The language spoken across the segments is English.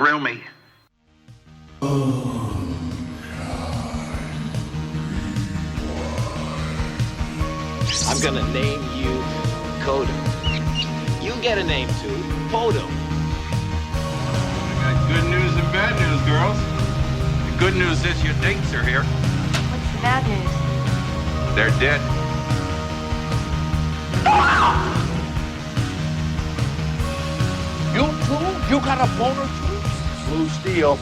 thrill me. I'm gonna name you Kodo. You get a name too, Podo. I got good news and bad news, girls. The good news is your dates are here. What's the bad news? They're dead. You too? You got a boner too? Blue Steel.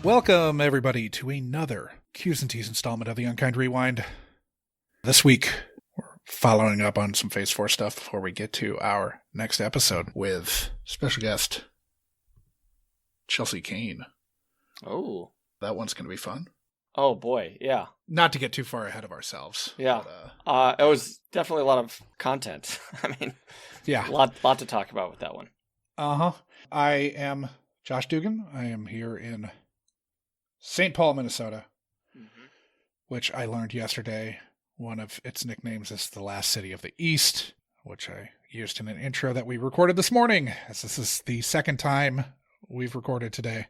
Welcome, everybody, to another Q's and T's installment of the Unkind Rewind. This week, we're following up on some Phase 4 stuff before we get to our next episode with special guest Chelsea Cain. Oh. That one's going to be fun. Oh, boy, yeah. Not to get too far ahead of ourselves. Yeah. But, it was definitely a lot of content. I mean, yeah. a lot to talk about with that one. Uh-huh. I am Josh Dugan. I am here in St. Paul, Minnesota, which I learned yesterday. One of its nicknames is the last city of the East, which I used in an intro that we recorded this morning, as this is the second time we've recorded today.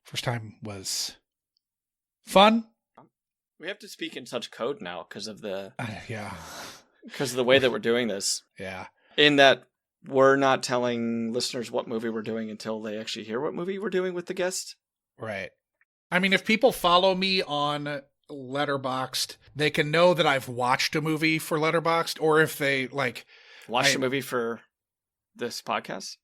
First time was fun. We have to speak in such code now because of the because of the way that we're doing this. Yeah. In that we're not telling listeners what movie we're doing until they actually hear what movie we're doing with the guest. Right. I mean, if people follow me on Letterboxd, they can know that I've watched a movie for Letterboxd, or if they watched a movie for this podcast.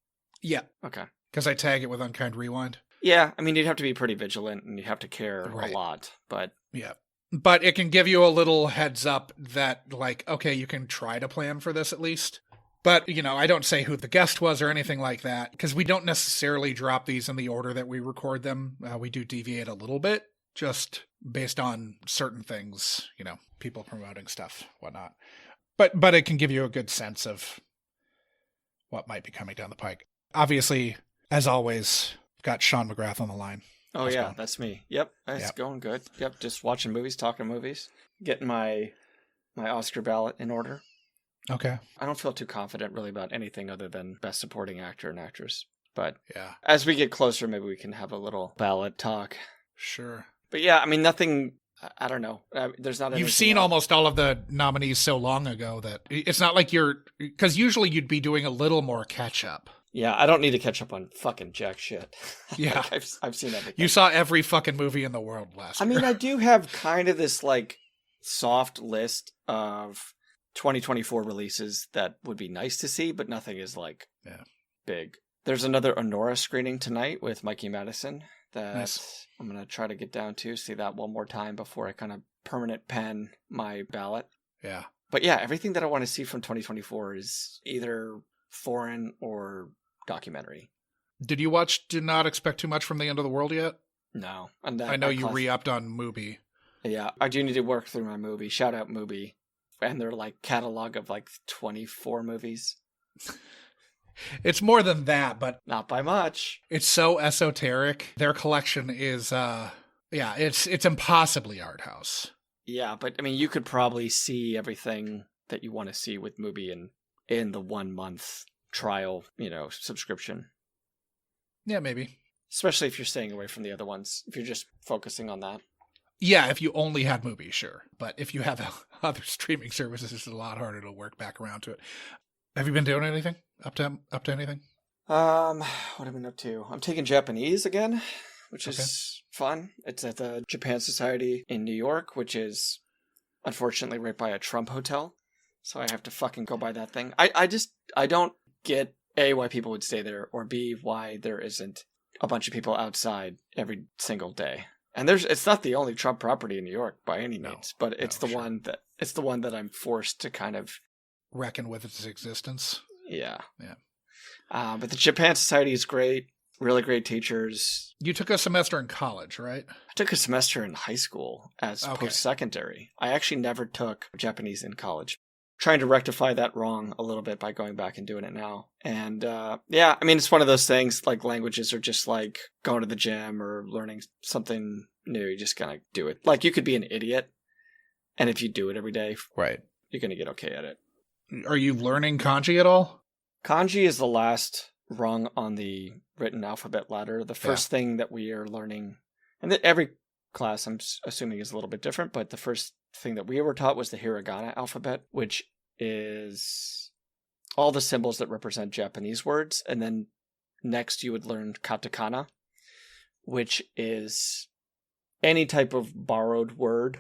Yeah. Okay. Because I tag it with Unkind Rewind. Yeah, I mean, you'd have to be pretty vigilant and you'd have to care a lot, but... Yeah. But it can give you a little heads up that, okay, you can try to plan for this at least. But, I don't say who the guest was or anything like that, because we don't necessarily drop these in the order that we record them. We do deviate a little bit, just based on certain things, people promoting stuff, whatnot. But it can give you a good sense of what might be coming down the pike. Obviously, as always... Got Sean McGrath on the line. Oh, how's yeah, that's me. Yep, it's going good. Yep, just watching movies, talking movies, getting my Oscar ballot in order. Okay. I don't feel too confident really about anything other than Best Supporting Actor and Actress. But yeah, as we get closer, maybe we can have a little ballot talk. Sure. But yeah, I mean, nothing... I don't know. There's not. You've seen almost all of the nominees so long ago that it's not like you're... Because usually you'd be doing a little more catch-up. Yeah, I don't need to catch up on fucking jack shit. Yeah. I've seen everything. You saw every fucking movie in the world last year. I mean, I do have kind of this, soft list of 2024 releases that would be nice to see, but nothing is, big. There's another Honora screening tonight with Mikey Madison that nice. I'm going to try to get down to, see that one more time before I kind of permanent pen my ballot. Yeah. But yeah, everything that I want to see from 2024 is either foreign or documentary. Did you watch Do Not Expect Too Much from the End of the World yet? No. I know you re-upped on Mubi. Yeah, I do need to work through my Mubi. Shout out Mubi. And their catalog of 24 movies. It's more than that, but... Not by much. It's so esoteric. Their collection is, it's impossibly art house. Yeah, but I mean, you could probably see everything that you want to see with Mubi in the 1 month trial, subscription. Yeah, maybe. Especially if you're staying away from the other ones. If you're just focusing on that. Yeah, if you only had Mubi, sure. But if you have other streaming services, it's a lot harder to work back around to it. Have you been doing anything? Up to anything? What have I been up to? I'm taking Japanese again, which is fun. It's at the Japan Society in New York, which is unfortunately right by a Trump hotel. So I have to fucking go by that thing. I don't get A, why people would stay there, or B, why there isn't a bunch of people outside every single day. And it's not the only Trump property in New York by any means, but it's the one that I'm forced to kind of reckon with its existence. Yeah. Yeah. But the Japan Society is great. Really great teachers. You took a semester in college, right? I took a semester in high school as post-secondary. I actually never took Japanese in college. Trying to rectify that wrong a little bit by going back and doing it now. And yeah, I mean, it's one of those things, languages are just like going to the gym or learning something new. You just kind of do it. You could be an idiot, and if you do it every day, right, you're going to get okay at it. Are you learning kanji at all? Kanji is the last rung on the written alphabet ladder. The first thing that we are learning, and every class I'm assuming is a little bit different, but the first thing that we were taught was the hiragana alphabet, which is all the symbols that represent Japanese words. And then next you would learn katakana, which is any type of borrowed word.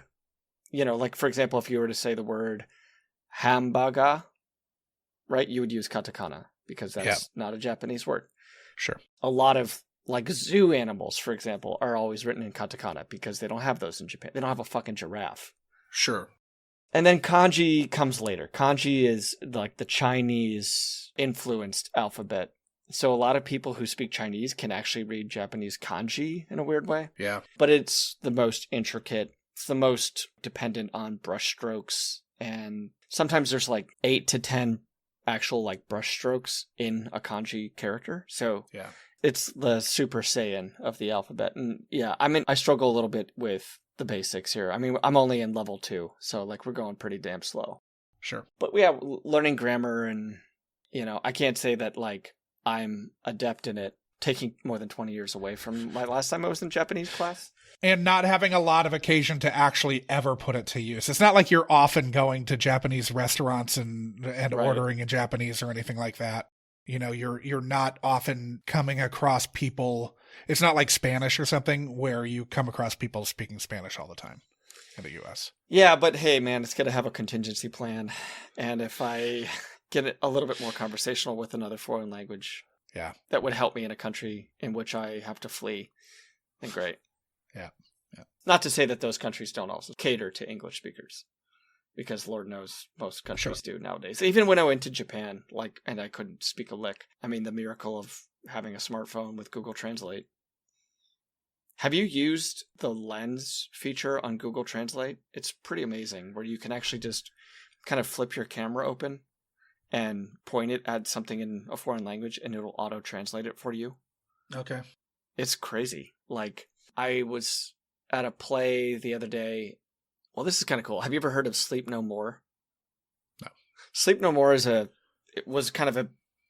You know, like for example, if you were to say the word hamburger, right, you would use katakana because that's not a Japanese word. Sure. A lot of like zoo animals, for example, are always written in katakana because they don't have those in Japan. They don't have a fucking giraffe. Sure. And then kanji comes later. Kanji is like the Chinese influenced alphabet. So a lot of people who speak Chinese can actually read Japanese kanji in a weird way. Yeah. But it's the most intricate. It's the most dependent on brush strokes. And sometimes there's like 8 to 10 actual like brush strokes in a kanji character. So yeah, it's the Super Saiyan of the alphabet. And yeah, I mean, I struggle a little bit with the basics here. I mean, I'm only in level 2, so like we're going pretty damn slow. Sure. But yeah, learning grammar and, you know, I can't say that like I'm adept in it, taking more than 20 years away from my last time I was in Japanese class. And not having a lot of occasion to actually ever put it to use. It's not like you're often going to Japanese restaurants and Right. ordering in Japanese or anything like that. You know, you're not often coming across people. It's not like Spanish or something where you come across people speaking Spanish all the time in the U.S. Yeah, but hey, man, it's got to have a contingency plan. And if I get it a little bit more conversational with another foreign language, yeah, that would help me in a country in which I have to flee, then great. Yeah. Yeah. Not to say that those countries don't also cater to English speakers, because Lord knows most countries do nowadays. Even when I went to Japan, like, and I couldn't speak a lick. I mean, the miracle of having a smartphone with Google Translate. Have you used the lens feature on Google Translate? It's pretty amazing, where you can actually just kind of flip your camera open and point it at something in a foreign language, and it'll auto-translate it for you. Okay. It's crazy. Like, I was at a play the other day. Well, this is kind of cool. Have you ever heard of Sleep No More? No. Sleep No More was kind of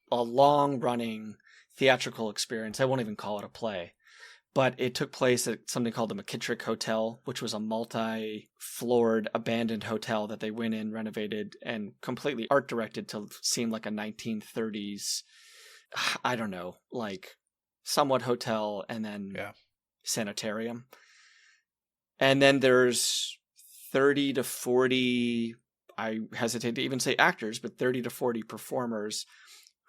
a long-running theatrical experience. I won't even call it a play. But it took place at something called the McKittrick Hotel, which was a multi-floored abandoned hotel that they went in, renovated, and completely art-directed to seem like a 1930s, I don't know, like somewhat hotel and then sanitarium. And then there's 30 to 40, I hesitate to even say actors, but 30 to 40 performers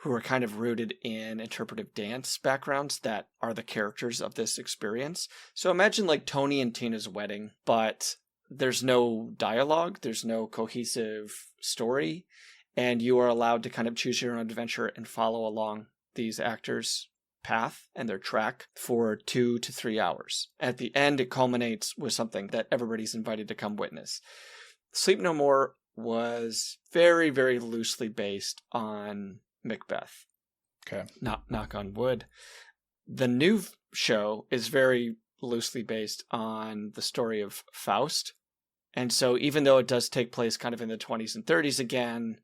who are kind of rooted in interpretive dance backgrounds that are the characters of this experience. So imagine like Tony and Tina's wedding, but there's no dialogue, there's no cohesive story, and you are allowed to kind of choose your own adventure and follow along these actors' path and their track for 2 to 3 hours. At the end, it culminates with something that everybody's invited to come witness. Sleep No More was very, very loosely based on Macbeth. Okay. Knock on wood. The new show is very loosely based on the story of Faust. And so even though it does take place kind of in the 20s and 30s again,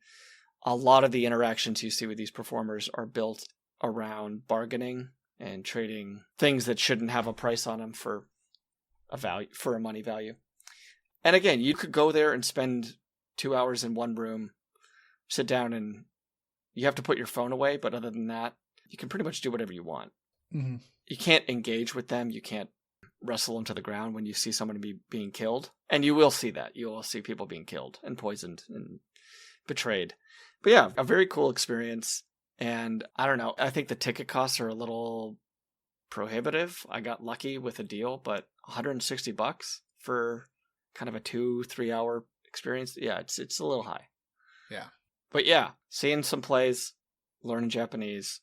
a lot of the interactions you see with these performers are built around bargaining and trading things that shouldn't have a price on them for a money value. And again, you could go there and spend 2 hours in one room, sit down, and you have to put your phone away, but other than that, you can pretty much do whatever you want. Mm-hmm. You can't engage with them. You can't wrestle them to the ground when you see someone being killed. And you will see that. You will see people being killed and poisoned and betrayed. But yeah, a very cool experience. And I don't know, I think the ticket costs are a little prohibitive. I got lucky with a deal, but $160 for kind of a 2-3 hour experience. Yeah, it's a little high. Yeah. But yeah, seeing some plays, learning Japanese,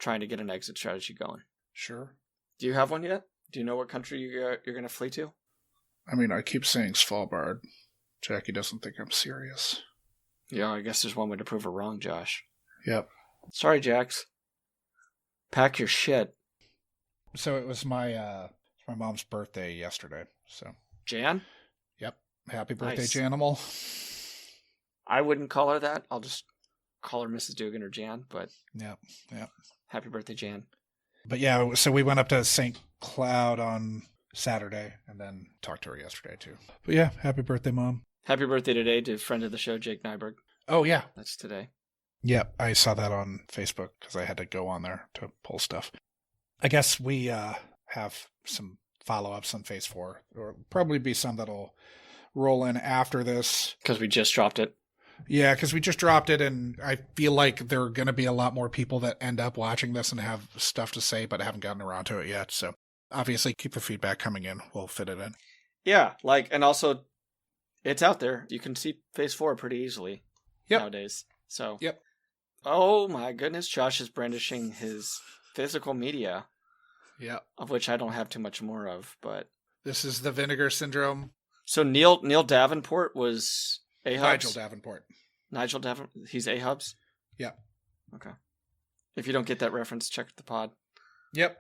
trying to get an exit strategy going. Sure. Do you have one yet? Do you know what country you're going to flee to? I mean, I keep saying Svalbard. Jackie doesn't think I'm serious. Yeah, I guess there's one way to prove her wrong, Josh. Yep. Sorry, Jax. Pack your shit. So it was my mom's birthday yesterday. So Jan? Yep. Happy birthday, Nice. Janimal. I wouldn't call her that. I'll just call her Mrs. Dugan or Jan, but Yep. Yep. happy birthday, Jan. But yeah, so we went up to St. Cloud on Saturday and then talked to her yesterday too. But yeah, happy birthday, Mom. Happy birthday today to friend of the show, Jake Nyberg. Oh, yeah. That's today. Yep, I saw that on Facebook because I had to go on there to pull stuff. I guess we have some follow-ups on Phase 4. Or probably be some that'll roll in after this. Because we just dropped it. Yeah, because we just dropped it, and I feel like there are going to be a lot more people that end up watching this and have stuff to say, but haven't gotten around to it yet. So obviously keep the feedback coming in. We'll fit it in. Yeah, and also it's out there. You can see Phase 4 pretty easily nowadays. So, yep. Oh my goodness, Josh is brandishing his physical media. Yeah. Of which I don't have too much more of, but this is the Vinegar Syndrome. So Neil Davenport was Ahubs? Nigel Davenport. He's Ahubs? Yeah. Okay. If you don't get that reference, check the pod. Yep.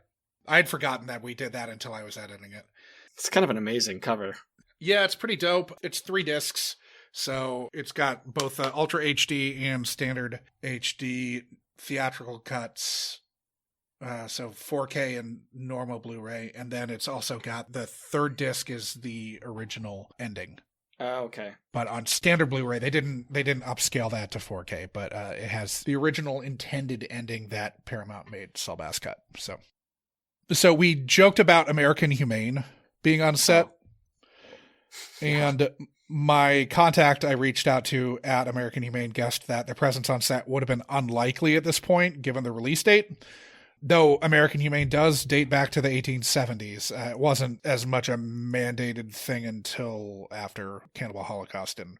I'd forgotten that we did that until I was editing it. It's kind of an amazing cover. Yeah, it's pretty dope. It's 3 discs. So it's got both Ultra HD and Standard HD theatrical cuts. So 4K and normal Blu-ray. And then it's also got the 3rd disc is the original ending. Oh, okay. But on standard Blu-ray, they didn't upscale that to 4K, but it has the original intended ending that Paramount made Saul Bass cut. So we joked about American Humane being on set. And my contact I reached out to at American Humane guessed that their presence on set would have been unlikely at this point, given the release date. Though American Humane does date back to the 1870s. It wasn't as much a mandated thing until after Cannibal Holocaust and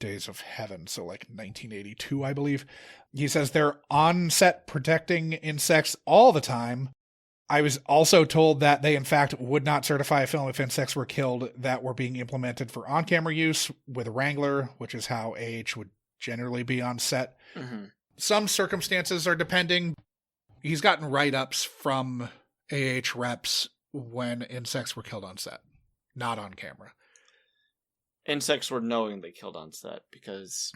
Days of Heaven, so like 1982, I believe. He says they're on set protecting insects all the time. I was also told that they, in fact, would not certify a film if insects were killed that were being implemented for on-camera use with a Wrangler, which is how AH would generally be on set. Mm-hmm. Some circumstances are depending. He's gotten write-ups from AH reps when insects were killed on set, not on camera. Insects were knowingly killed on set because...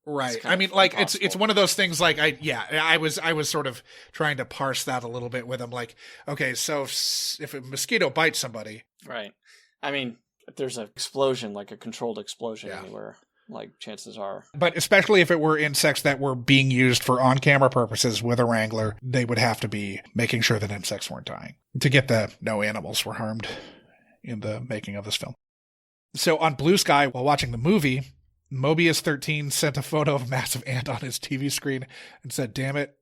Right. I mean, like, it's one of those things, like, I was sort of trying to parse that a little bit with him. Like, okay, so if a mosquito bites somebody. Right. I mean, if there's an explosion, like a controlled explosion anywhere, like, chances are. But especially if it were insects that were being used for on-camera purposes with a Wrangler, they would have to be making sure that insects weren't dying to get the no animals were harmed in the making of this film. So on Blue Sky, while watching the movie, Mobius 13 sent a photo of a massive ant on his TV screen and said, "Damn it,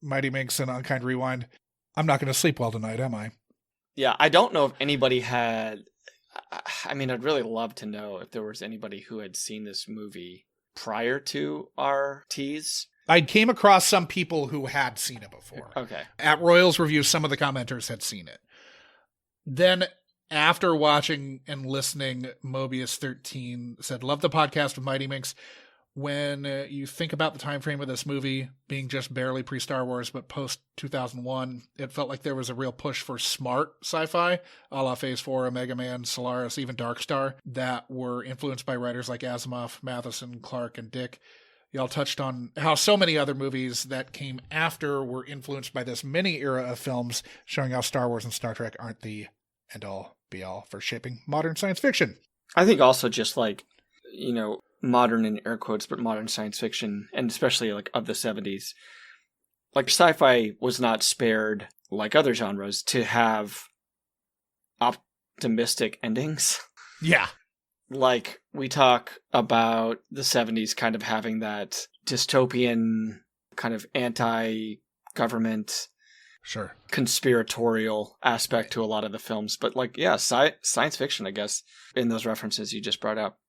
Mighty Minx and Unkind Rewind. I'm not going to sleep well tonight, am I?" Yeah, I don't know if anybody had... I mean, I'd really love to know if there was anybody who had seen this movie prior to our tease. I came across some people who had seen it before. Okay. At Royals Review, some of the commenters had seen it. Then... after watching and listening, Mobius 13 said, "Love the podcast with Mighty Minx. When you think about the time frame of this movie being just barely pre-Star Wars but post-2001, it felt like there was a real push for smart sci-fi, a la Phase 4, Omega Man, Solaris, even Dark Star, that were influenced by writers like Asimov, Matheson, Clark, and Dick. Y'all touched on how so many other movies that came after were influenced by this mini era of films, showing how Star Wars and Star Trek aren't the end-all be-all for shaping modern science fiction." I think also just like, modern in air quotes, but modern science fiction, and especially like of the 70s, like sci-fi was not spared like other genres to have optimistic endings. Yeah. Like we talk about the 70s kind of having that dystopian kind of anti-government, sure, conspiratorial aspect to a lot of the films. But like, yeah, science fiction, I guess, in those references you just brought up,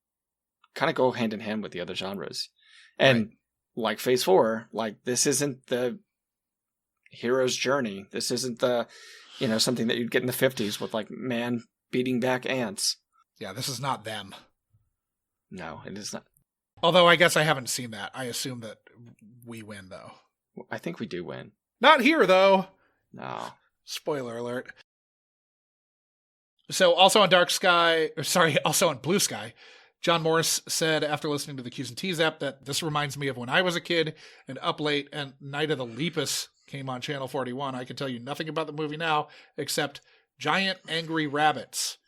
kind of go hand in hand with the other genres. And like Phase 4, like this isn't the hero's journey. This isn't the, something that you'd get in the 50s with like man beating back ants. Yeah, this is not them. No, it is not. Although I guess I haven't seen that. I assume that we win, though. I think we do win. Not here, though. No. Spoiler alert. So also on also on Blue Sky, John Morris said after listening to the Q's and T's app that this reminds me of when I was a kid and Up Late and Night of the Lepus came on Channel 41. I can tell you nothing about the movie now except giant angry rabbits.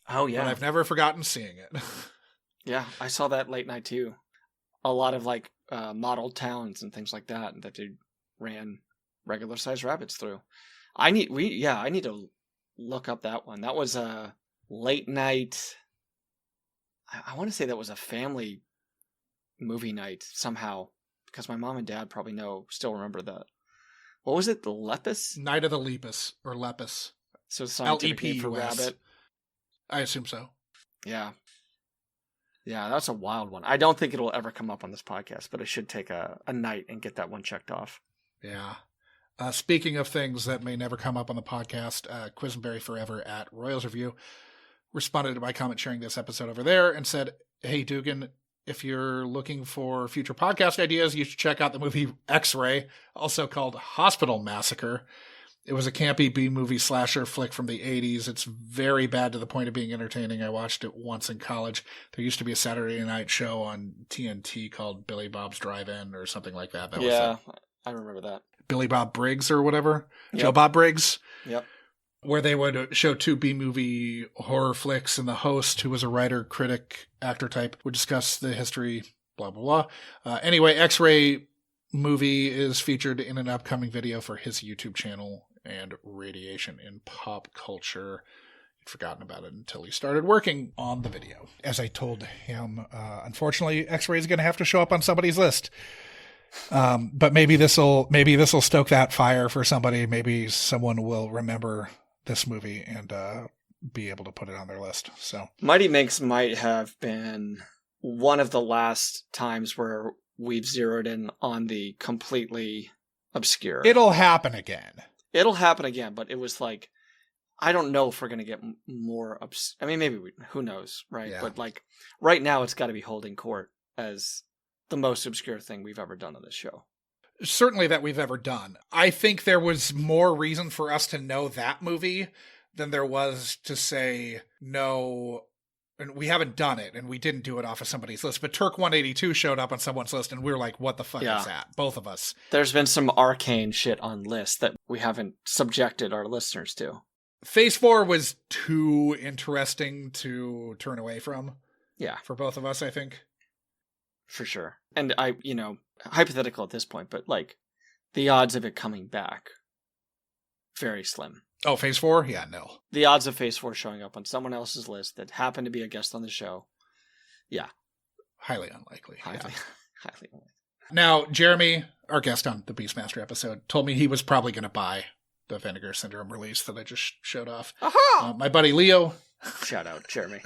Oh, yeah. But I've never forgotten seeing it. Yeah, I saw that late night too. A lot of like model towns and things like that they ran regular sized rabbits through. I need to look up that one. That was a late night. I want to say that was a family movie night somehow, because my mom and dad probably still remember that. What was it? The Lepus? Night of the Lepus or Lepus. So scientific name for Lepus. rabbit. I assume so. Yeah. Yeah, that's a wild one. I don't think it'll ever come up on this podcast, but I should take a night and get that one checked off. Yeah. Speaking of things that may never come up on the podcast, Quisenberry Forever at Royals Review responded to my comment sharing this episode over there and said, "Hey, Dugan, if you're looking for future podcast ideas, you should check out the movie X-Ray, also called Hospital Massacre. It was a campy B-movie slasher flick from the 80s. It's very bad to the point of being entertaining. I watched it once in college. There used to be a Saturday night show on TNT called Billy Bob's Drive-In or something like that. I remember that. Billy Bob Briggs or whatever. Yep. Joe Bob Briggs. Yep. Where they would show two B-movie horror flicks, and the host, who was a writer, critic, actor type, would discuss the history, blah, blah, blah. Anyway, X-Ray movie is featured in an upcoming video for his YouTube channel and Radiation in Pop Culture. He'd forgotten about it until he started working on the video. As I told him, unfortunately, X-Ray is going to have to show up on somebody's list. But maybe this'll stoke that fire for somebody. Maybe someone will remember this movie and be able to put it on their list. So Mighty Minx might have been one of the last times where we've zeroed in on the completely obscure. it'll happen again. It'll happen again, but it was like, I don't know if we're going to get more I mean, maybe who knows, right? Yeah. But like right now it's got to be holding court as the most obscure thing we've ever done on this show. Certainly that we've ever done. I think there was more reason for us to know that movie than there was to say no, and we haven't done it, and we didn't do it off of somebody's list. But Turk 182 showed up on someone's list, and we were like, what the fuck is that? Both of us. There's been some arcane shit on lists that we haven't subjected our listeners to. Phase 4 was too interesting to turn away from. Yeah. For both of us, I think. For sure. And hypothetical at this point, but like the odds of it coming back, very slim. Oh, Phase 4? Yeah, no. The odds of Phase 4 showing up on someone else's list that happened to be a guest on the show. Yeah. Highly unlikely. Highly unlikely. Now, Jeremy, our guest on the Beastmaster episode, told me he was probably going to buy the Vinegar Syndrome release that I just showed off. Aha! My buddy Leo. Shout out, Jeremy.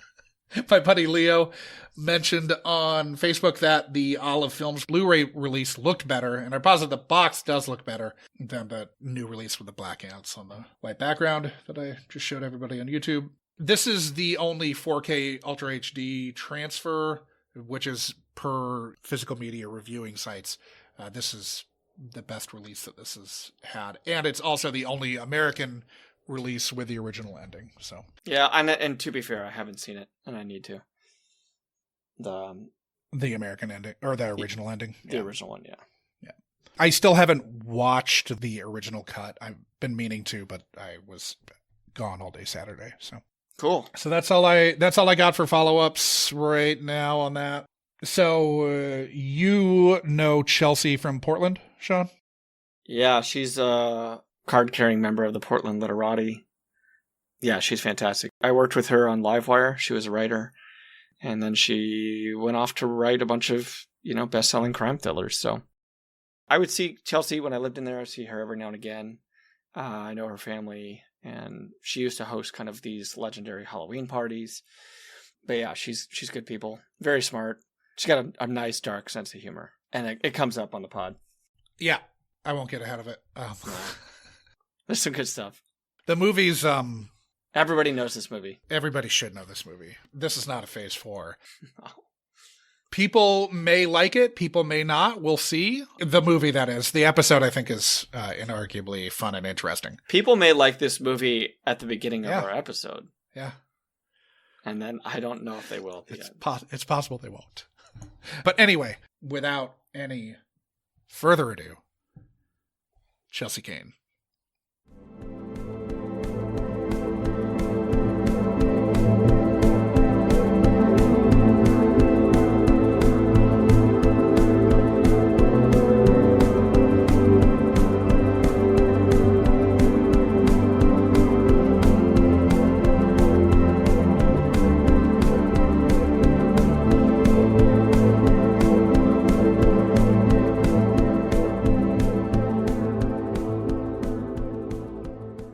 My buddy Leo mentioned on Facebook that the Olive Films Blu-ray release looked better, and I posit the box does look better than the new release with the black ants on the white background that I just showed everybody on YouTube. This is the only 4K Ultra HD transfer, which is per physical media reviewing sites. This is the best release that this has had, and it's also the only American release with the original ending. So yeah, and to be fair, I haven't seen it, and I need to. The American ending or the original ending. The original one, yeah. I still haven't watched the original cut. I've been meaning to, but I was gone all day Saturday. So cool. So that's all I got for follow-ups right now on that. So you know Chelsea from Portland, Sean? Yeah, she's a card-carrying member of the Portland Literati. Yeah, she's fantastic. I worked with her on Livewire. She was a writer. And then she went off to write a bunch of, best-selling crime thrillers. So I would see Chelsea when I lived in there. I'd see her every now and again. I know her family, and she used to host kind of these legendary Halloween parties. But yeah, she's good people. Very smart. She's got a nice, dark sense of humor. And it comes up on the pod. Yeah, I won't get ahead of it. There's some good stuff. The movie's... Everybody knows this movie. Everybody should know this movie. This is not a Phase 4. No. People may like it. People may not. We'll see. The movie, that is. The episode, I think, is inarguably fun and interesting. People may like this movie at the beginning of our episode. Yeah. And then I don't know if they will at the end. It's possible they won't. But anyway, without any further ado, Chelsea Cain.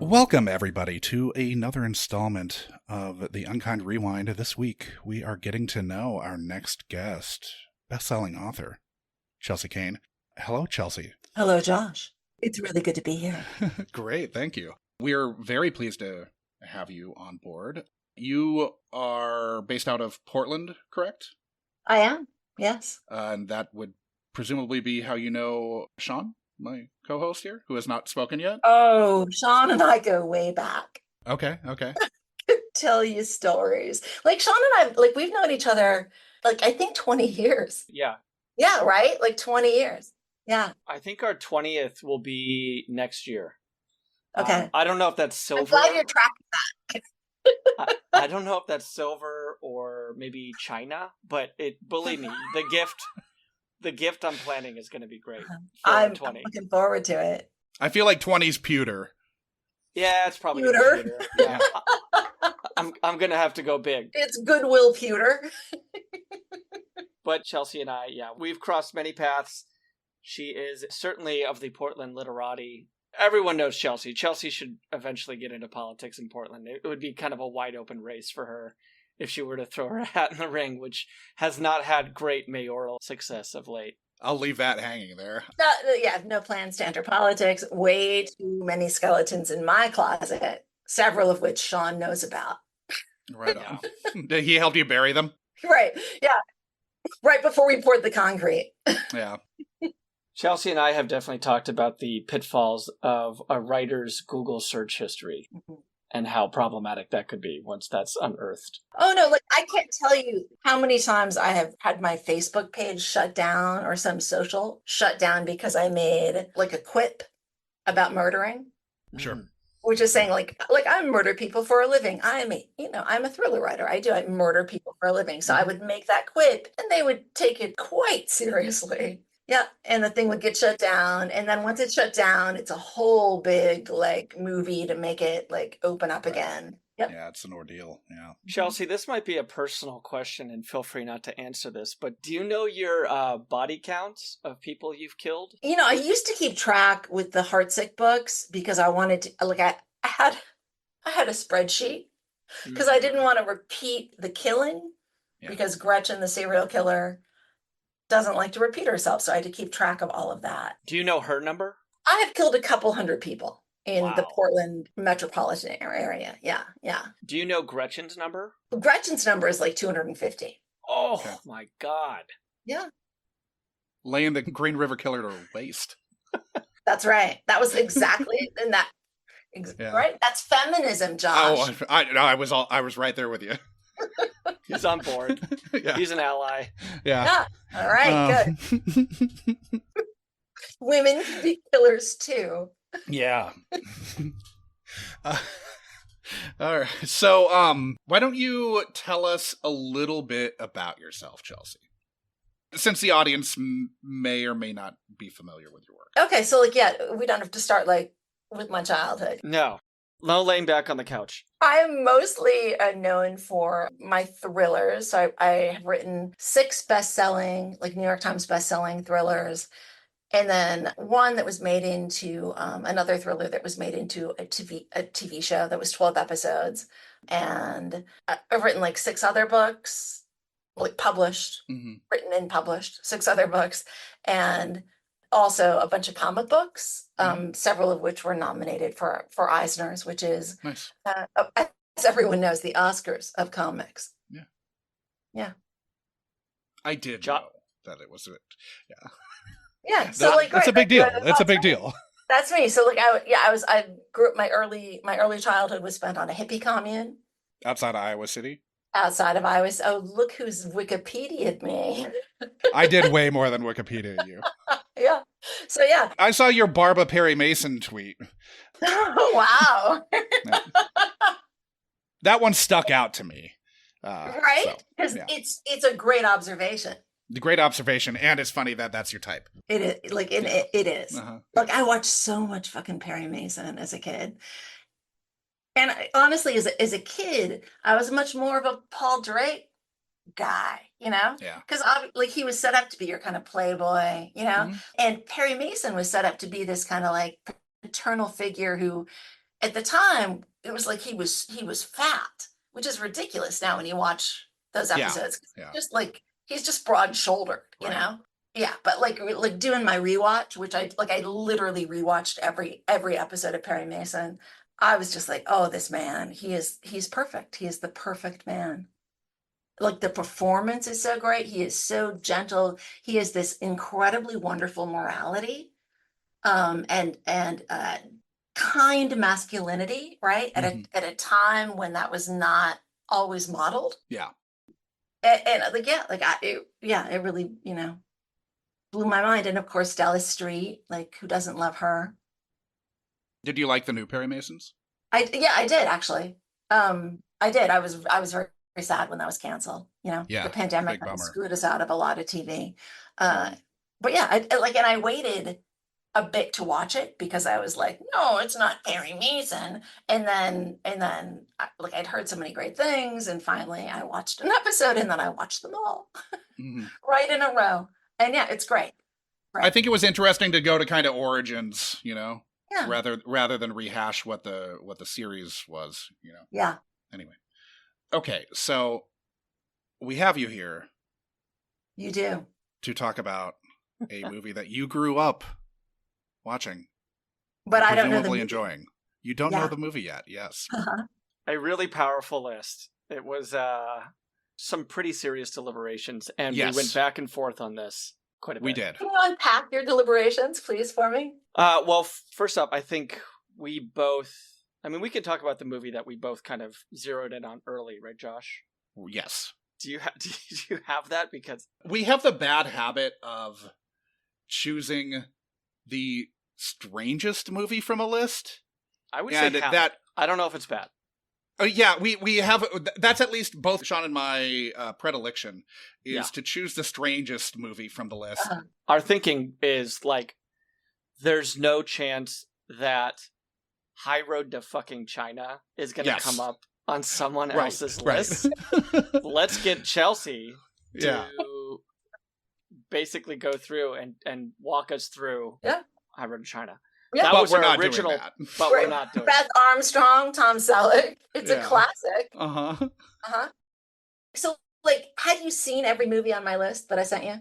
Welcome, everybody, to another installment of The Unkind Rewind. This week, we are getting to know our next guest, best-selling author, Chelsea Cain. Hello, Chelsea. Hello, Josh. It's really good to be here. Great, thank you. We are very pleased to have you on board. You are based out of Portland, correct? I am, yes. And that would presumably be how you know Sean, my co-host here, who has not spoken yet? Oh, Sean and I go way back. Okay. Tell you stories. Like, Sean and I, we've known each other, I think 20 years. Yeah. Yeah, right? 20 years. Yeah. I think our 20th will be next year. Okay. I don't know if that's silver. I'm glad you're tracking that. I don't know if that's silver or maybe China, but believe me, the gift I'm planning is going to be great. I'm looking forward to it. I feel like 20's pewter. Yeah, it's probably pewter. Pewter. Yeah. I'm going to have to go big. It's Goodwill pewter. But Chelsea and I, we've crossed many paths. She is certainly of the Portland literati. Everyone knows Chelsea. Chelsea should eventually get into politics in Portland. It would be kind of a wide open race for her if she were to throw her hat in the ring, which has not had great mayoral success of late. I'll leave that hanging there. No plans to enter politics. Way too many skeletons in my closet, several of which Sean knows about. Right on. Did he help you bury them? Right, yeah. Right before we poured the concrete. Yeah. Chelsea and I have definitely talked about the pitfalls of a writer's Google search history. Mm-hmm. And how problematic that could be once that's unearthed. Oh, no, I can't tell you how many times I have had my Facebook page shut down or some social shut down because I made a quip about murdering. Sure. Which is saying I murder people for a living. I'm a thriller writer. I murder people for a living. So I would make that quip and they would take it quite seriously. Yeah, and the thing would get shut down, and then once it's shut down, it's a whole big movie to make it open up again. Yep. Yeah, it's an ordeal. Yeah. Chelsea, this might be a personal question, and feel free not to answer this, but do you know your body counts of people you've killed? I used to keep track with the Heartsick books because I wanted to. I had a spreadsheet because I didn't want to repeat the killing because Gretchen, the serial killer, doesn't like to repeat herself, so I had to keep track of all of that. Do you know her number? I have killed a couple hundred people in the Portland metropolitan area. Yeah. Do you know Gretchen's number? Gretchen's number is 250. Oh, okay. My God. Yeah. Laying the Green River Killer to waste. That's right. That was exactly in that. Right? That's feminism, Josh. Oh, I was right there with you. He's on board. Yeah. He's an ally. Yeah. All right, good. Women can be killers too. Yeah. All right. So, why don't you tell us a little bit about yourself, Chelsea? Since the audience may or may not be familiar with your work. Okay, so we don't have to start with my childhood. No laying back on the couch. I'm mostly known for my thrillers. So I have written 6 best-selling, New York Times best-selling thrillers, and then one that was made into another thriller that was made into a TV show that was 12 episodes. And I've written 6 other books, published, written and published, 6 other books, and also a bunch of comic books, several of which were nominated for Eisner's, which is, nice. As everyone knows, the Oscars of comics. Yeah. I did know that it was it. Yeah. Yeah. So that's a big deal. That's a big deal. That's me. So I grew up. My early childhood was spent on a hippie commune outside of Iowa City. Outside of Iowa. Oh, look who's Wikipedia'd me. I did way more than Wikipedia you. Yeah. So yeah. I saw your Barbara Perry Mason tweet. Wow. That one stuck out to me. Right? Because it's a great observation. The great observation, and it's funny that that's your type. It is it is. Uh-huh. Like I watched so much fucking Perry Mason as a kid. And honestly, as a kid, I was much more of a Paul Drake guy, Yeah. because like he was set up to be your kind of playboy, and Perry Mason was set up to be this kind of like paternal figure who, at the time, it was like he was fat, which is ridiculous now when you watch those episodes. Yeah. Just like he's just broad shouldered, you know. Yeah, but like doing my rewatch, which I literally rewatched every episode of Perry Mason. I was just like, oh, this man, he's perfect. He is the perfect man. Like the performance is so great. He is so gentle. He has this incredibly wonderful morality, and kind masculinity, right? At a time when that was not always modeled. Yeah. And it really, blew my mind. And of course, Dallas Street, like who doesn't love her? Did you like the new Perry Masons? I did actually. I did. I was very, very sad when that was canceled. The pandemic screwed us out of a lot of TV. But yeah, I waited a bit to watch it because I was like, no, it's not Perry Mason. And then I'd heard so many great things, and finally I watched an episode, and then I watched them all right in a row. And yeah, it's great. I think it was interesting to go to kind of origins, Yeah. rather than rehash what the series was, Yeah. Anyway. Okay, so we have you here. You do. To talk about a movie that you grew up watching. But I don't know presumably enjoying. You don't know the movie yet, yes. A really powerful list. It was some pretty serious deliberations, and we went back and forth on this quite a bit. We did. Can you unpack your deliberations, please, for me? Well, first up, I think we can talk about the movie that we both kind of zeroed in on early, right, Josh? Yes. Do you have that? Because we have the bad habit of choosing the strangest movie from a list. I would say that I don't know if it's bad. Yeah, we have. That's at least both Sean and my predilection is to choose the strangest movie from the list. Our thinking is like, there's no chance that High Road to fucking China is going to come up on someone else's list. Let's get Chelsea to basically go through and walk us through High Road to China. Yeah. That was our original, but we're not doing Beth Armstrong, Tom Selleck. It's a classic. So, had you seen every movie on my list that I sent you?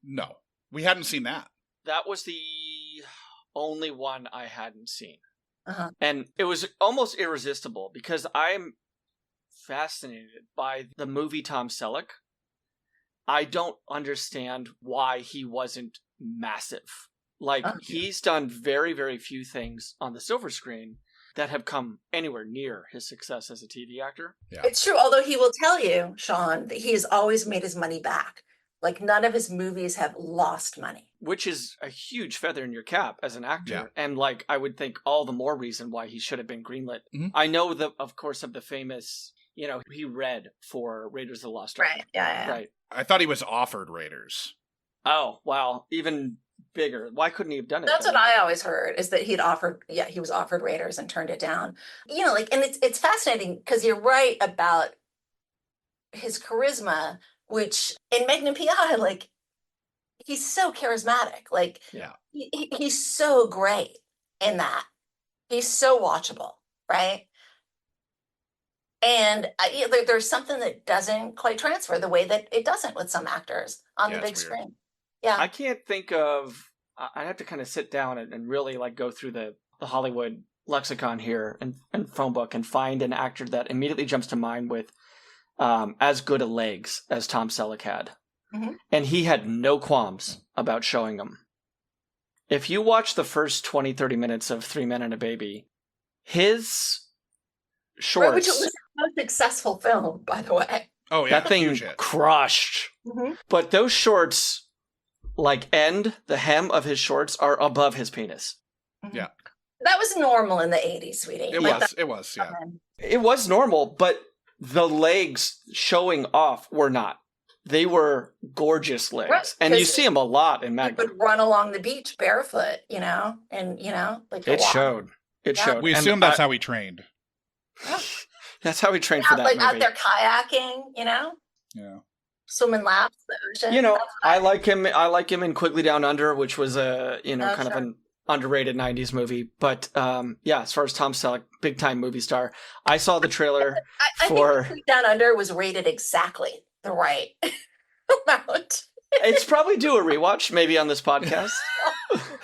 No, we hadn't seen that. That was the only one I hadn't seen. And it was almost irresistible because I'm fascinated by the movie Tom Selleck. I don't understand why he wasn't massive. He's done very, very few things on the silver screen that have come anywhere near his success as a TV actor. Yeah. It's true, although he will tell you, Sean, that he has always made his money back. None of his movies have lost money. Which is a huge feather in your cap as an actor. Yeah. And, I would think all the more reason why he should have been greenlit. Mm-hmm. I know, of course, of the famous, he read for Raiders of the Lost Ark. Right, yeah. Right. I thought he was offered Raiders. Oh, wow. Even bigger. Why couldn't he have done it? That's what I always heard, is that he was offered Raiders and turned it down. And it's fascinating because you're right about his charisma, which in Magnum P.I., he's so charismatic. He's so great in that. He's so watchable, right? And there's something that doesn't quite transfer the way that it doesn't with some actors on the big screen. Yeah. I can't think of, I have to kind of sit down and really go through the Hollywood lexicon here and phone book and find an actor that immediately jumps to mind with as good a legs as Tom Selleck had. Mm-hmm. And he had no qualms about showing them. If you watch the first 20, 30 minutes of 3 Men and a Baby, his shorts... Which was his most successful film, by the way. Oh, yeah. That thing crushed. Mm-hmm. But those shorts end, the hem of his shorts are above his penis. Yeah. That was normal in the 80s, sweetie. It Like, was. that- It was. Yeah. It was normal, but the legs showing off were not. They were gorgeous legs. Right, And you 'cause see them a lot in He Magnum. would run along the beach barefoot, and like It walk. showed. It Yeah. showed. We And assume that's how he trained. that's how he trained for that Like out movie. there kayaking, Yeah. swimming laps in the ocean. That's what I like him. I like him in Quigley Down Under, which was a kind of sure. an underrated '90s movie. But as far as Tom Selleck, big time movie star, I saw the trailer I for. think Down Under was rated exactly the right amount. It's probably due a rewatch, maybe on this podcast.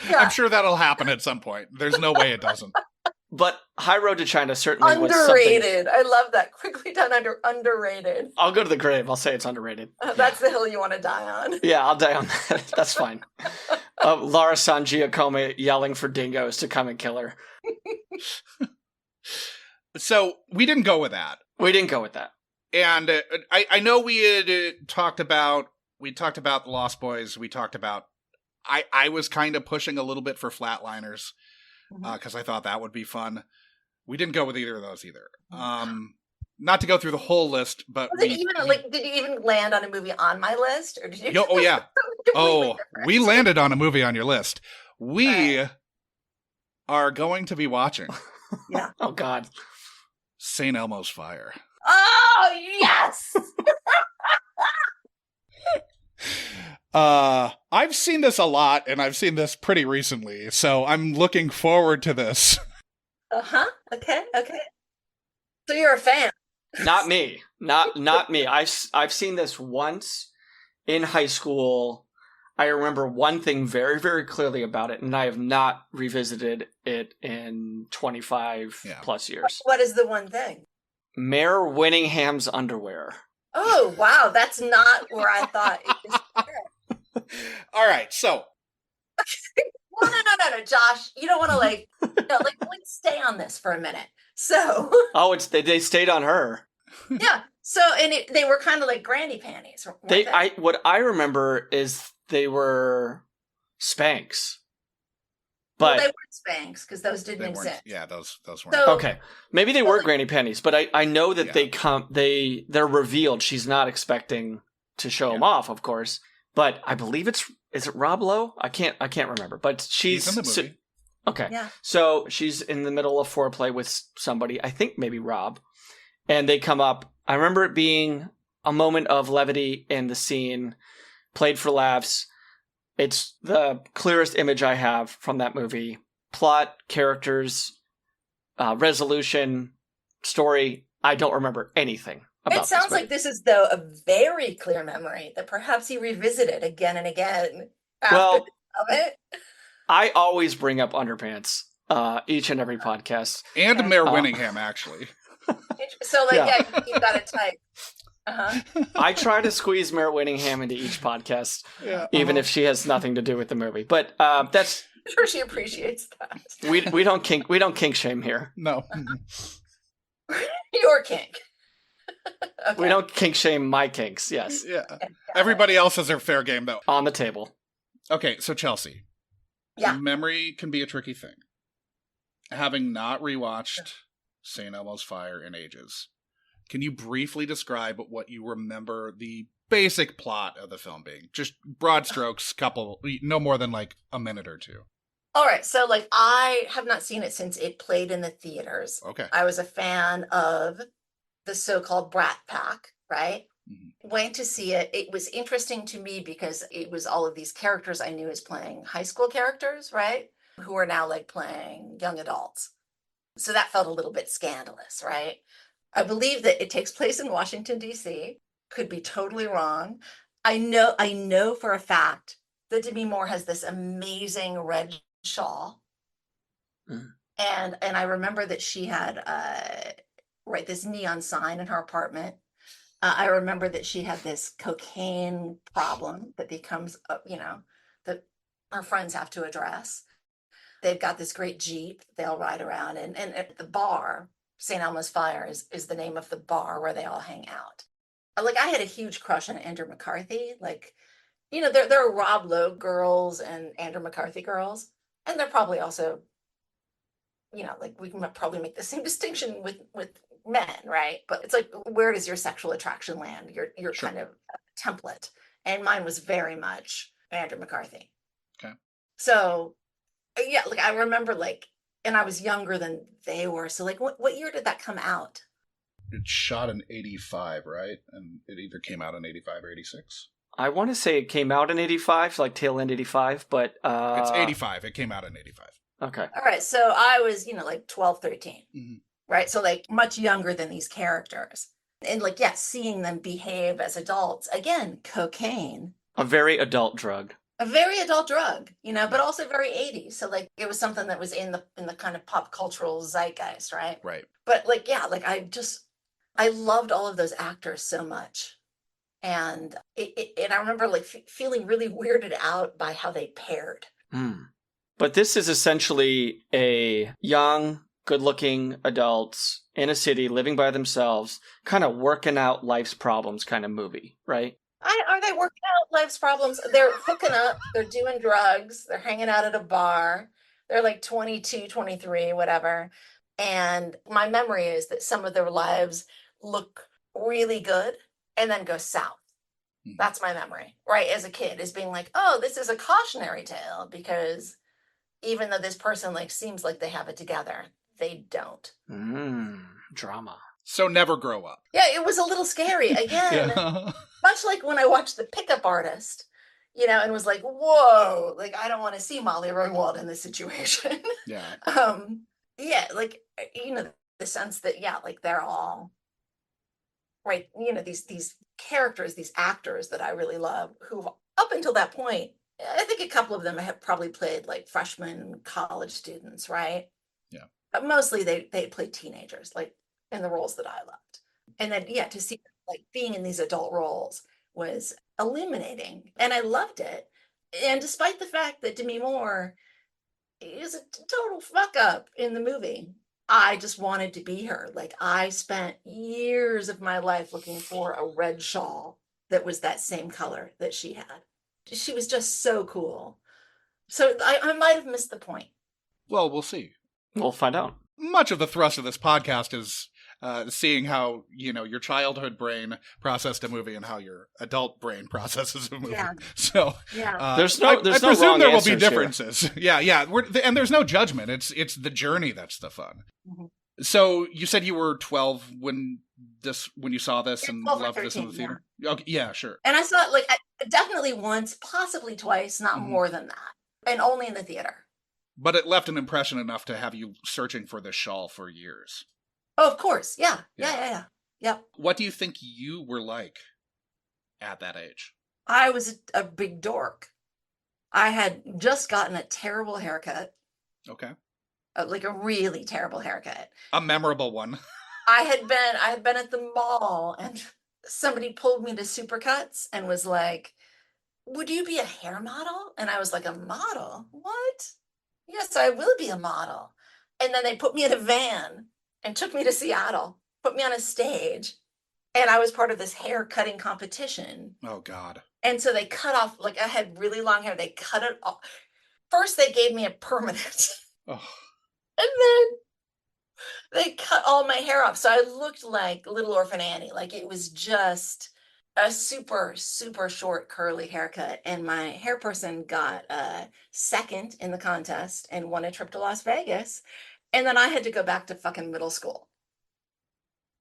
Yeah. I'm sure that'll happen at some point. There's no way it doesn't. But High Road to China certainly was something. Underrated. I love that. Quickly Down Under, underrated. I'll go to the grave. I'll say it's underrated. That's the hill you want to die on. Yeah, I'll die on that. That's fine. Laura San Giacomo yelling for dingoes to come and kill her. So we didn't go with that. We didn't go with that. And I know we had talked about the Lost Boys. We talked about I was kind of pushing a little bit for Flatliners because I thought that would be fun. We didn't go with either of those either. Not to go through the whole list, but Did you even land on a movie on my list, or did you? oh yeah, completely we different? landed on a movie on your list. We are going to be watching Yeah. Oh God. St. Elmo's Fire. Oh yes. I've seen this a lot, and I've seen this pretty recently, so I'm looking forward to this. Okay. So you're a fan. Not me. Not me. I've seen this once in high school. I remember one thing very, very clearly about it, and I have not revisited it in 25 plus years. What is the one thing? Mayor Winningham's underwear. Oh wow, that's not where I thought it was. All right, so No, Josh, you don't want to like stay on this for a minute. So Oh, they stayed on her. yeah, so they were kind of like granny panties. weren't What I remember is they were Spanx. Well, But they weren't Spanx because those didn't they weren't. exist. Yeah, those weren't. So- okay, maybe they were granny panties, but I know that they're revealed. She's not expecting to show them off, of course. But I believe is it Rob Lowe? I can't remember. But He's in the movie. Okay. Yeah. So she's in the middle of foreplay with somebody, I think maybe Rob, and they come up. I remember it being a moment of levity in the scene, played for laughs. It's the clearest image I have from that movie. Plot, characters, resolution, story. I don't remember anything about It sounds this movie. like this is, though, a very clear memory that perhaps he revisited again and again. Well, of it. I always bring up underpants each and every podcast. And Mayor Winningham, actually. So, you got it type. I try to squeeze Merritt Winningham into each podcast, Yeah. even if she has nothing to do with the movie. But that's I'm sure she appreciates that. we don't kink shame here. No. Your kink. Okay. We don't kink shame my kinks. Yes, Yeah. Everybody else has their fair game, though. on the table. Okay, so Chelsea. Yeah. Memory can be a tricky thing. Having not rewatched St. Elmo's Fire in ages, can you briefly describe what you remember the basic plot of the film being? Just broad strokes, no more than like a minute or two. All right. So, I have not seen it since it played in the theaters. Okay. I was a fan of the so-called Brat Pack, right? Mm-hmm. Went to see it. It was interesting to me because it was all of these characters I knew as playing high school characters, right? Who are now playing young adults. So that felt a little bit scandalous, right? I believe that it takes place in Washington, D.C. Could be totally wrong. I know for a fact that Demi Moore has this amazing red shawl. Mm. And I remember that she had this neon sign in her apartment. I remember that she had this cocaine problem that becomes, that her friends have to address. They've got this great Jeep they all ride around. And at the bar, St. Elmo's Fire is the name of the bar where they all hang out. I had a huge crush on Andrew McCarthy. there are Rob Lowe girls and Andrew McCarthy girls, and they're probably also, like we can probably make the same distinction with men, right? But it's like, where does your sexual attraction land? Your Sure. kind of template, and mine was very much Andrew McCarthy. Okay. So yeah, like I remember and I was younger than they were. So like, what year did that come out? It's shot in 85, right? And it either came out in 85 or 86. I want to say it came out in 85, like tail end 85, but... It's 85. It came out in 85. Okay. All right. So I was, like 12, 13. Mm-hmm. Right. So like much younger than these characters. And like, yeah, seeing them behave as adults. Again, cocaine. A very adult drug. A very adult drug, but also very 80s. So like it was something that was in the kind of pop cultural zeitgeist, right? Right. But like, yeah, like I loved all of those actors so much. And and I remember like feeling really weirded out by how they paired. But this is essentially a young, good-looking adults in a city living by themselves, kind of working out life's problems kind of movie, right? Are they working out life's problems? They're hooking up, they're doing drugs, they're hanging out at a bar. They're like 22, 23, whatever. And my memory is that some of their lives look really good and then go south. That's my memory, right? As a kid, is being like, oh, this is a cautionary tale, because even though this person like seems like they have it together, they don't. Drama. So never grow up. Yeah, it was a little scary. Again, much like when I watched The Pickup Artist, and was like, whoa, like I don't want to see Molly Ringwald in this situation. Yeah. Yeah, like, the sense that, yeah, like they're all, right, these characters, these actors that I really love, who've up until that point, I think a couple of them have probably played like freshman college students, right? Yeah. But mostly they played teenagers, like in the roles that I loved. And then, yeah, to see like being in these adult roles was illuminating, and I loved it. And despite the fact that Demi Moore is a total fuck up in the movie, I just wanted to be her. Like I spent years of my life looking for a red shawl that was that same color that she had. She was just so cool. So I might have missed the point. Well, we'll see. We'll find out. Much of the thrust of this podcast is seeing how, your childhood brain processed a movie and how your adult brain processes a movie. Yeah. So Yeah. There's no I wrong presume there will be answers here. differences. Yeah. And there's no judgment. It's the journey that's the fun. Mhm. So you said you were 12 when you saw this and 12 or loved this in the 13, theater? Okay, yeah, sure. And I saw it like definitely once, possibly twice, not Mhm. more than that. And only in the theater. But it left an impression enough to have you searching for this shawl for years. Oh, of course. Yeah. Yeah. Yeah. Yep. What do you think you were like at that age? I was a big dork. I had just gotten a terrible haircut, Okay. like a really terrible haircut. A memorable one. I had been at the mall, and somebody pulled me to Supercuts and was like, "Would you be a hair model?" And I was like, "A model? What? Yes, I will be a model." And then they put me in a van and took me to Seattle, put me on a stage, and I was part of this hair cutting competition. Oh, God. And so they cut off, like I had really long hair. They cut it off. First, they gave me a permanent. Oh. And then they cut all my hair off. So I looked like Little Orphan Annie. Like it was just a super, super short curly haircut. And my hair person got second in the contest and won a trip to Las Vegas. And then I had to go back to fucking middle school.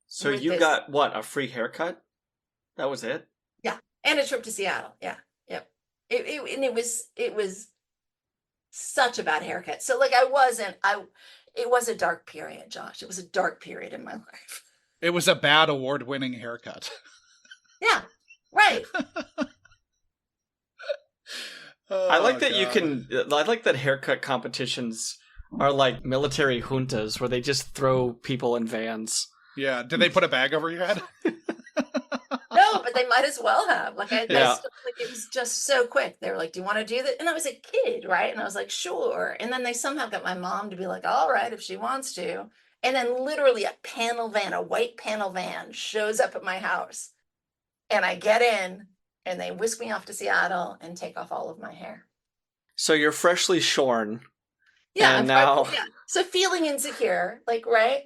So with you this- got, what, a free haircut? That was it? Yeah. And a trip to Seattle. Yeah. Yep. It was such a bad haircut. So like it was a dark period, Josh. It was a dark period in my life. It was a bad award-winning haircut. Yeah. Right. I like that you God. can. I like that haircut competitions are like military juntas where they just throw people in vans. Yeah. Did they put a bag over your head? No, but they might as well have. Like I Yeah. still, like it was just so quick. They were like, "Do you want to do that?" And I was a kid, right? And I was like, "Sure." And then they somehow got my mom to be like, "All right, if she wants to." And then literally a white panel van shows up at my house. And I get in and they whisk me off to Seattle and take off all of my hair. So you're freshly shorn. Yeah, and now yeah. So feeling insecure, like, right?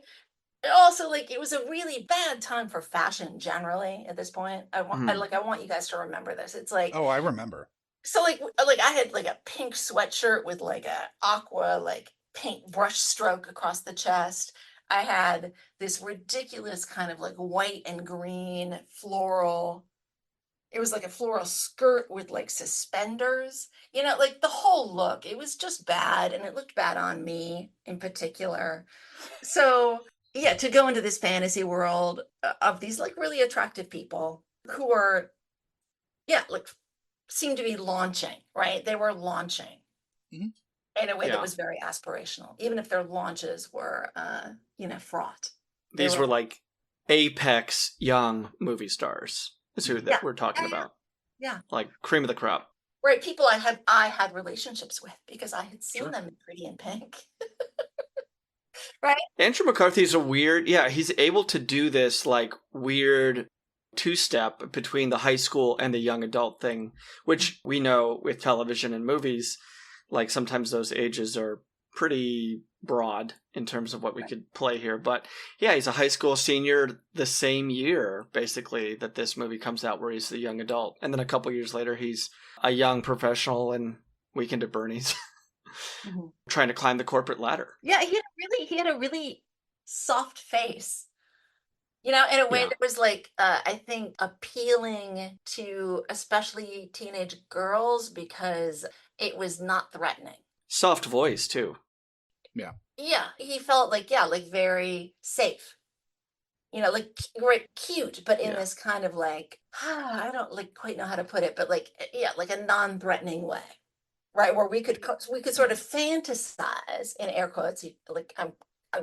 Also, like, it was a really bad time for fashion generally at this point. I want you guys to remember this. It's like, Oh, I remember. so like I had like a pink sweatshirt with like a aqua like paint brush stroke across the chest. I had this ridiculous kind of like white and green floral. It was like a floral skirt with like suspenders, like the whole look. It was just bad, and it looked bad on me in particular. So, yeah, to go into this fantasy world of these like really attractive people who are, yeah, like seem to be launching, right? They were launching Mhm. in a way Yeah. that was very aspirational, even if their launches were, fraught. these were like apex young movie stars. Is who that we're talking about. Yeah. Like cream of the crop. Right, people I had relationships with because I had seen Sure. them in Pretty in Pink. Right? Andrew McCarthy's a weird, he's able to do this like weird two-step between the high school and the young adult thing, which we know with television and movies, like sometimes those ages are pretty broad in terms of what we could play here. But yeah, he's a high school senior the same year, basically, that this movie comes out where he's the young adult. And then a couple years later, he's a young professional in Weekend at Bernie's. Mm-hmm. Trying to climb the corporate ladder. Yeah, he had a really soft face. In a way that was like, I think appealing to especially teenage girls because it was not threatening. Soft voice, too. Yeah, he felt like, like very safe. Like very cute, but in this kind of like, I don't like quite know how to put it, but like, like a non-threatening way. Right, where we could sort of fantasize, in air quotes, like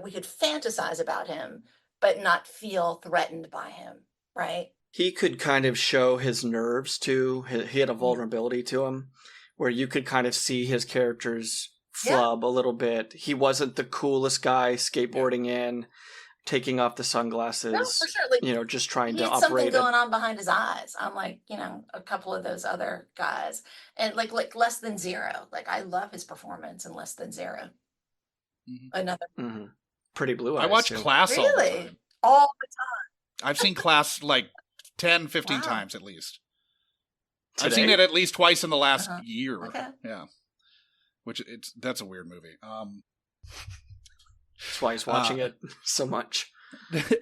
we could fantasize about him, but not feel threatened by him. Right? He could kind of show his nerves too. He had a vulnerability to him, where you could kind of see his characters flub a little bit. He wasn't the coolest guy skateboarding in, taking off the sunglasses. No, for sure. Like, just trying to he had operate something it. going on behind his eyes. Unlike a couple of those other guys, and like Less Than Zero. Like, I love his performance in Less Than Zero. Mhm. Another Pretty Blue Eyes. I watch too. Class all the really time. all the time. I've seen Class like 10, 15 Wow. times at least. Today? I've seen it at least twice in the last year. Okay. Yeah. That's a weird movie. That's why he's watching it so much.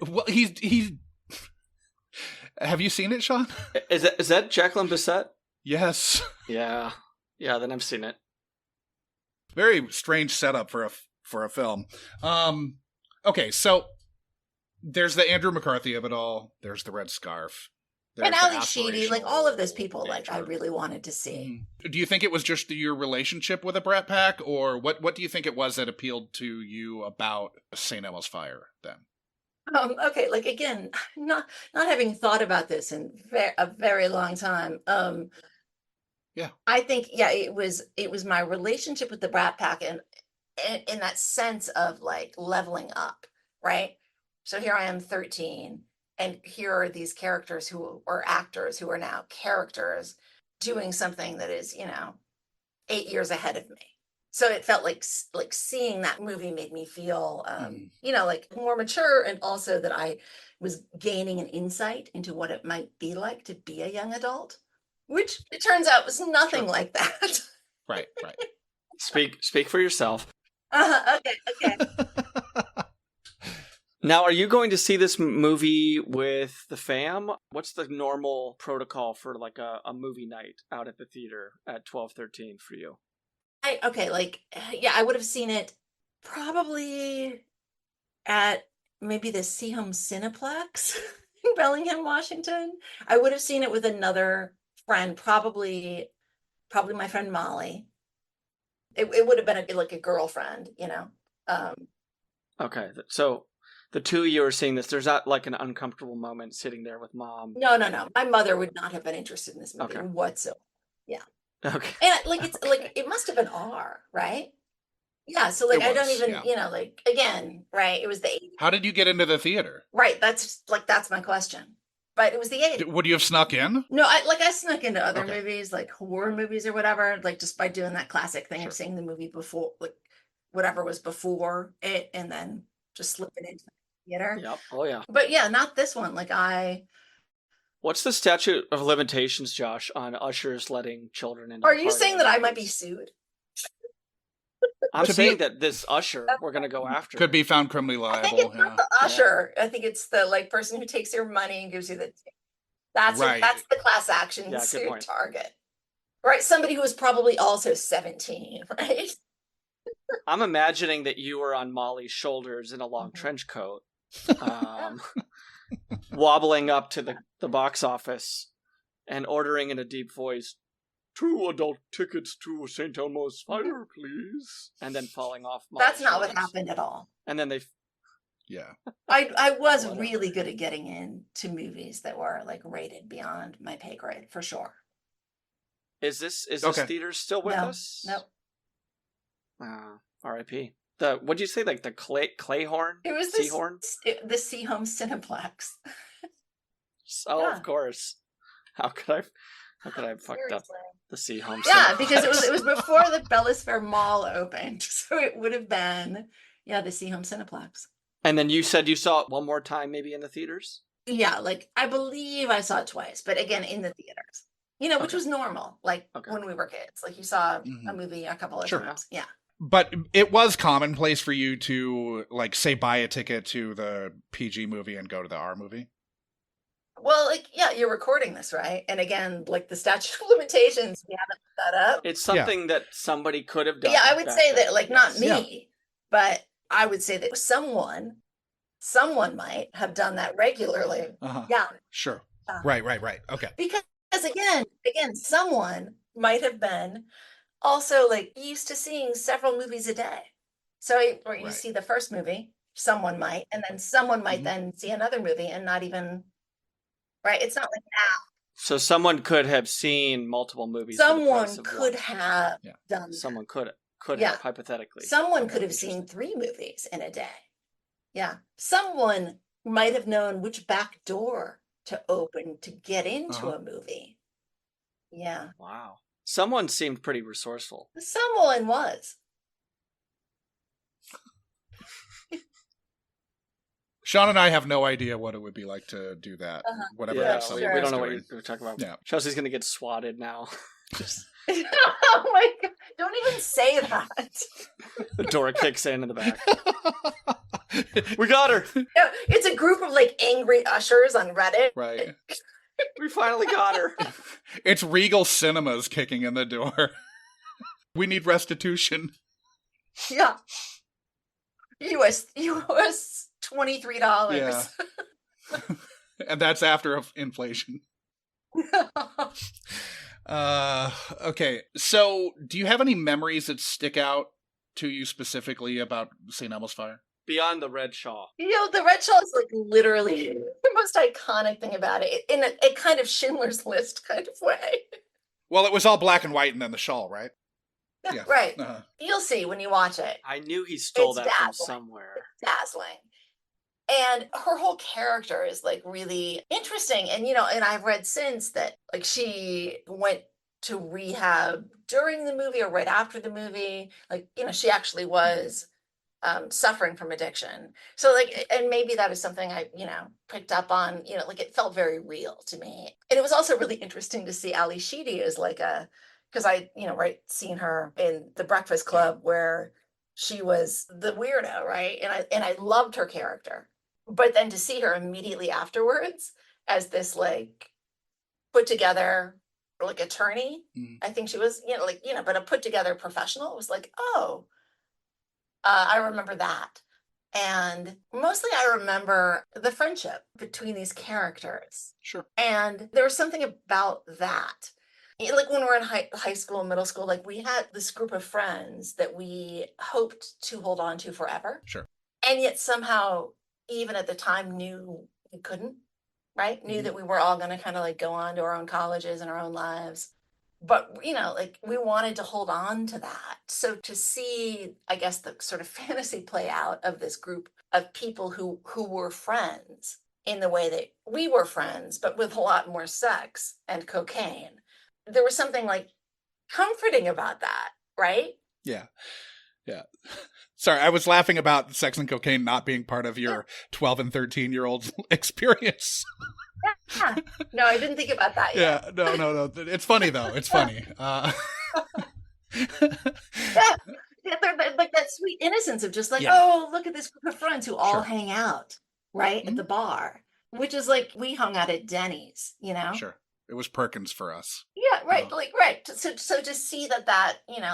Well, he's. Have you seen it, Sean? Is that Jacqueline Bisset? Yes. Yeah, then I've seen it. Very strange setup for a film. Okay, so there's the Andrew McCarthy of it all. There's the Red Scarf. And There's the Ali Sheedy, like all of those people, aspirational like I nature. really wanted to see. Do you think it was just your relationship with the Brat Pack, or what do you think it was that appealed to you about St. Elmo's Fire then? Okay, like again, not having thought about this in a very long time. Yeah. I think it was my relationship with the Brat Pack and in that sense of like leveling up, right? So here I am 13, and here are these characters who are actors who are now characters doing something that is, 8 years ahead of me. So it felt like seeing that movie made me feel, like more mature, and also that I was gaining an insight into what it might be like to be a young adult, which it turns out was nothing like that. Right. Speak for yourself. Okay. Now, are you going to see this movie with the fam? What's the normal protocol for like a movie night out at the theater at 12:13 for you? I would have seen it probably at maybe the Seaham Cineplex in Bellingham, Washington. I would have seen it with another friend, probably my friend Molly. It would have been a girlfriend, Okay, so the two of you are seeing this. There's not like an uncomfortable moment sitting there with mom. No. My mother would not have been interested in this movie whatsoever. Yeah. Okay. And it's like it must have been R, right? Yeah. So like I don't even, again, right? It was the 80s. How did you get into the theater? Right. That's my question. but it was the 80s. Would you have snuck in? No, I snuck into other Okay. movies, like horror movies or whatever, like just by doing that classic thing Sure. of seeing the movie before, like whatever was before it, and then just slipping into the theater. Yep. Oh yeah. But yeah, not this one. Like What's the statute of limitations, Josh, on ushers letting children into? Are the you party saying on that I might be movies? sued? I'm To be- saying that this usher, we're gonna go after. Could be found criminally I think liable. it's not the usher. I think it's the like person who takes your money and gives you the. That's Right. that's the class action Yeah, good suit point. target, right? Somebody who was probably also 17, right? I'm imagining that you were on Molly's shoulders in a long Mhm. trench coat, wobbling up to the box office and ordering in a deep voice, 2 adult tickets to St. Elmo's Fire, please. And then falling off Molly's That's not what shoulders. happened at all. And then they... Yeah. I was Whatever. really good at getting into movies that were like rated beyond my pay grade for sure. Is this Okay. theater still with No, us? nope. R.I.P. What'd you say? Like the clay horn? It was Seahorn? the Seahome Cineplex. Oh, Yeah. of course. How could I have fucked up Seriously. the Seahome? Yeah, because Cineplex? it was before the Bellis Fair Mall opened, so it would have been the Seahome Cineplex. And then you said you saw it one more time, maybe in the theaters. Yeah, like I believe I saw it twice, but again in the theaters. Which Okay. was normal, like Okay. when we were kids. Like you saw a Mhm. movie a couple of Sure. times. Yeah. But it was commonplace for you to, like, say, buy a ticket to the PG movie and go to the R movie. Well, like, yeah, you're recording this, right? And again, like the statute of limitations, we haven't put that up. It's something that somebody could have done. Yeah, I would back say then, that, like, not yes. me, but I would say that someone might have done that regularly. Uh-huh. Yeah. Sure. Uh, Right. Okay. Because again, someone might have been also like used to seeing several movies a day. So where you Right. see the first movie, someone might, and then someone might Mhm. then see another movie and not even, right? It's not like now. So someone could have seen multiple movies. for the Someone price of could one. have Yeah. done Someone could Yeah. have, hypothetically. Someone Okay, could have seen interesting. 3 movies in a day. Yeah. Someone might have known which back door to open to get into Uh-huh. a movie. Yeah. Wow. Someone seemed pretty resourceful. Someone was. Sean and I have no idea what it would be like to do that. Uh-huh. Whatever Yeah, that we someone don't was know what doing. you're talking about. Yeah. Chelsea's gonna get swatted now. Just Oh my God. Don't even say that. the door kicks in the back. We got her. No, it's a group of like angry ushers on Reddit. Right. We finally got her. It's Regal Cinemas kicking in the door. We need restitution. Yeah. US $23. Yeah. And that's after inflation. Okay. So, do you have any memories that stick out to you specifically about St. Elmo's Fire? Beyond the red shawl. The red shawl is like literally the most iconic thing about it in a kind of Schindler's List kind of way. Well, it was all black and white and then the shawl, right? Yeah. Right. Uh-huh. You'll see when you watch it. I knew he stole It's that from dazzling. somewhere. Dazzling. And her whole character is like really interesting. And, and I've read since that like she went to rehab during the movie or right after the movie. Like, she actually was suffering from addiction. So like, and maybe that is something I, picked up on, like it felt very real to me. And it was also really interesting to see Ali Sheedy as like because I, seen her in The Breakfast Club where she was the weirdo, right? And I loved her character. But then to see her immediately afterwards as this like put together like attorney, Mhm. I think she was, but a put together professional, it was like, oh, I remember that. And mostly I remember the friendship between these characters. Sure. And there was something about that. Like when we were in high school and middle school, like we had this group of friends that we hoped to hold on to forever. Sure. And yet somehow, even at the time, knew we couldn't, right? Knew Mhm. that we were all going to kind of like go on to our own colleges and our own lives. But, like we wanted to hold on to that. So to see, I guess, the sort of fantasy play out of this group of people who were friends in the way that we were friends, but with a lot more sex and cocaine. There was something like comforting about that, right? Yeah. Yeah. Sorry, I was laughing about sex and cocaine not being part of your 12 and 13-year-old experience. Yeah. No, I didn't think about that yet. Yeah, no. It's funny, though. It's funny. Yeah, they're like that sweet innocence of just like, Yeah. oh, look at this group of friends who all Sure. hang out, right? At the bar, which is like we hung out at Denny's, you know? Sure. It was Perkins for us. Yeah, right. Like, right. So to see that,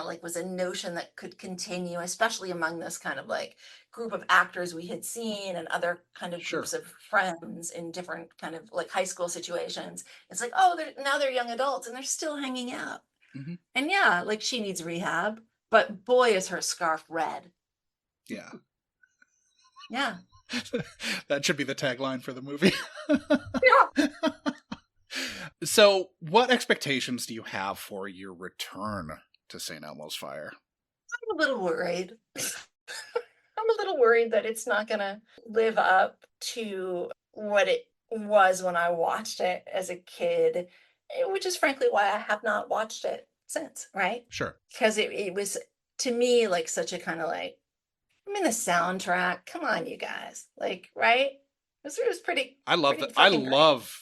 like was a notion that could continue, especially among this kind of like group of actors we had seen and other kind of Sure. groups of friends in different kind of like high school situations. It's like, oh, now they're young adults and they're still hanging out. Mm-hmm. And yeah, like she needs rehab, but boy, is her scarf red. Yeah. Yeah. That should be the tagline for the movie. Yeah. So, what expectations do you have for your return to St. Elmo's Fire? I'm a little worried. I'm a little worried that it's not going to live up to what it was when I watched it as a kid, which is frankly why I have not watched it since, right? Sure. Because it was, to me, like such a kind of like, I mean, the soundtrack, come on, you guys. Like, right? It was pretty. I love pretty that. I fucking great. love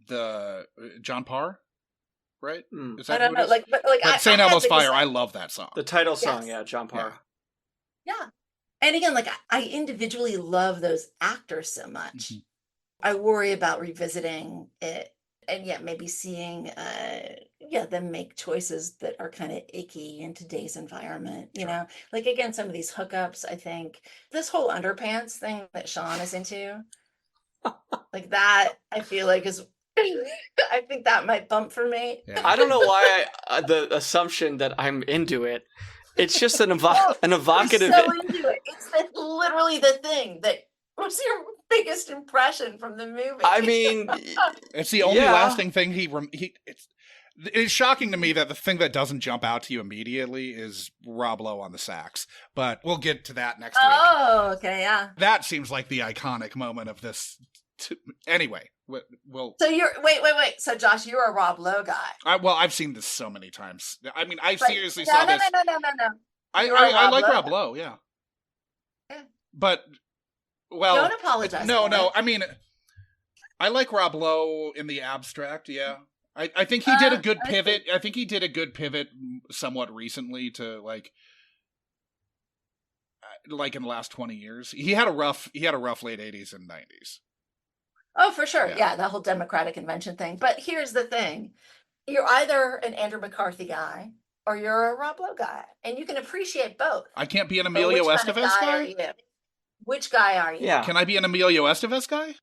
the John Parr, right? Is I that don't who it know, is? but St. I Elmo's had the Fire, cassette. I love that song. The title song, Yes. yeah, John Parr. Yeah. And again, like I individually love those actors so much. Mm-hmm. I worry about revisiting it and yet maybe seeing them make choices that are kind of icky in today's environment, you know? Like again, some of these hookups, I think this whole underpants thing that Sean is into, like that, I feel like is I think that might bump for me. Yeah. I don't know why the assumption that I'm into it. It's just an evocative. You're so into it. It's literally the thing that was your biggest impression from the movie. I mean, It's the only Yeah. lasting thing it's shocking to me that the thing that doesn't jump out to you immediately is Rob Lowe on the sax. But we'll get to that next week. Oh, okay, yeah. That seems like the iconic moment of this. Anyway, we'll. So you're wait. So Josh, you're a Rob Lowe guy. I've seen this so many times. I mean, I But- seriously no, saw no, this. No. You're a I Rob like Lowe Rob guy. Lowe, yeah. Yeah. But well, Don't apologize. No. for it. I mean, I like Rob Lowe in the abstract. Yeah, I think he did a good I pivot. I think he did a good pivot somewhat recently to like in the last 20 years. He had a rough late 80s and 90s. Oh, for sure. Yeah. Yeah, the whole Democratic Convention thing. But here's the thing: you're either an Andrew McCarthy guy or you're a Rob Lowe guy, and you can appreciate both. I can't be an But Emilio which kind of Estevez are guy. you? Which guy are you? yeah. Can I be an Emilio Estevez guy?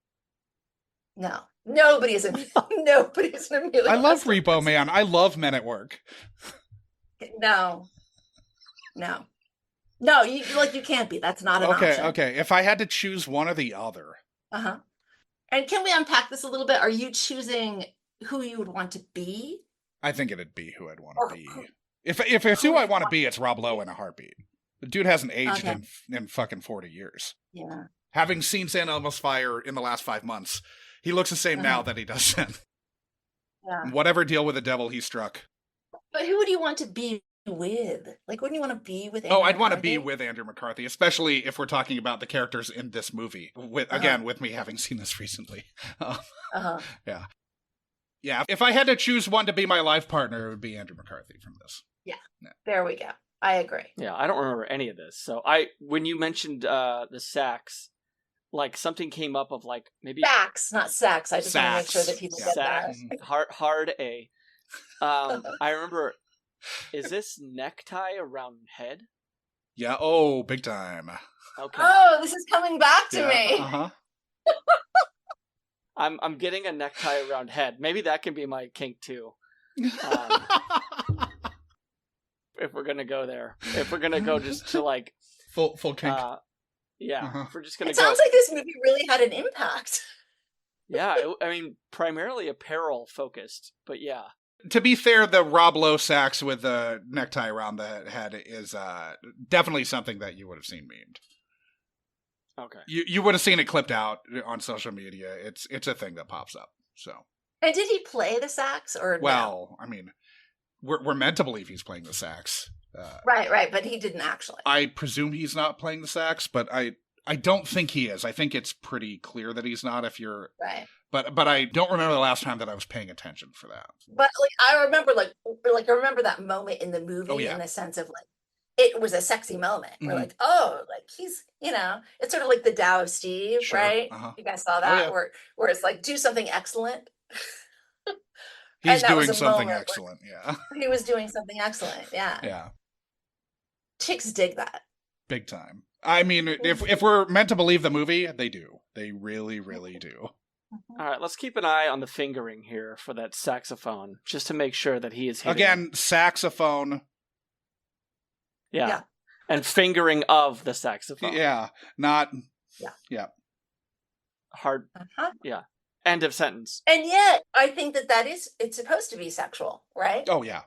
No, nobody's an Emilio. I love Estevez. Repo Man. I love Men at Work. No. You can't be. That's not an option. Okay. If I had to choose one or the other, Uh-huh. And can we unpack this a little bit? Are you choosing who you would want to be? I think it'd be who I'd want Or to be. who- If it's who I want to be, it's Rob Lowe in a heartbeat. The dude hasn't aged Okay. in fucking 40 years. Yeah. Having seen St. Elmo's Fire in the last 5 months, he looks the same now that he does then. Yeah. Whatever deal with the devil he struck. But who would you want to be with? Like, wouldn't you want to be with? Oh, Andrew I'd want to McCarthy? be with Andrew McCarthy, especially if we're talking about the characters in this movie. With me having seen this recently. Uh-huh. Yeah, if I had to choose one to be my life partner, it would be Andrew McCarthy from this. There we go. I agree. Yeah, I don't remember any of this. So when you mentioned the sax, like something came up of like maybe Sax, not sex. I just want to make sure Sax. that people Yeah. get that. sax, hard A. I remember. Is this necktie around head? Yeah, oh, big time. Okay, Oh, this is coming back to Yeah, me. uh-huh. I'm getting a necktie around head. Maybe that can be my kink too. If we're gonna go there, if we're gonna go just to like full kink. yeah, Uh-huh. if we're just gonna It go. sounds like this movie really had an impact. Yeah, I mean, primarily apparel focused, but yeah. To be fair, the Rob Lowe sax with the necktie around the head is definitely something that you would have seen memed. Okay. You would have seen it clipped out on social media. It's a thing that pops up. So. And did he play the sax or Well, I mean, we're meant to believe he's playing the sax. no? Right, but he didn't actually. I presume he's not playing the sax, but I don't think he is. I think it's pretty clear that he's not. If you're Right. But I don't remember the last time that I was paying attention for that. But like I remember I remember that moment in the movie Oh, yeah. in the sense of like it was a sexy moment. We're Mhm. like, oh, like he's, it's sort of like the Tao of Steve, Sure. right? Uh-huh. You guys saw that yeah. where it's like do something excellent. He's that was doing a something moment excellent. Yeah. He was doing something excellent. Yeah. Yeah. Chicks dig that. Big time. I mean, if we're meant to believe the movie, they do. They really, really do. All right, let's keep an eye on the fingering here for that saxophone, just to make sure that he is hitting. Again, saxophone. Yeah. And fingering of the saxophone. Yeah. Not. Yeah. Yeah. Hard. Uh-huh. Yeah. End of sentence. And yet, I think it's supposed to be sexual, right? Oh, yeah.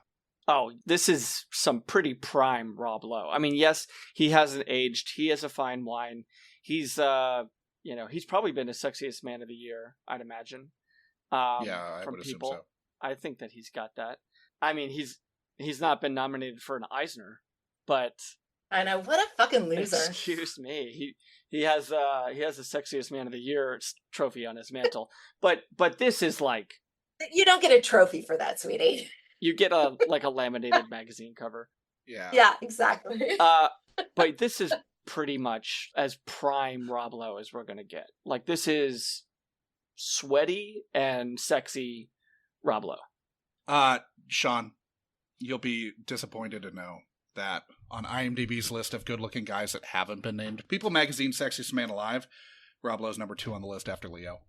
Oh, this is some pretty prime Rob Lowe. I mean, yes, he hasn't aged. He has a fine wine. He's, he's probably been the sexiest man of the year, I'd imagine. Yeah, I from would people. assume so. I think that he's got that. I mean, he's not been nominated for an Eisner, but I know, what a fucking loser. excuse me, he has the sexiest man of the year trophy on his mantle. but this is like, You don't get a trophy for that, sweetie. you get a laminated magazine cover. Yeah. Yeah, exactly. But this is pretty much as prime Rob Lowe as we're gonna get. Like, this is sweaty and sexy Rob Lowe. Sean, you'll be disappointed to know that on IMDb's list of good-looking guys that haven't been named People Magazine Sexiest Man Alive, Rob Lowe's number 2 on the list after Leo.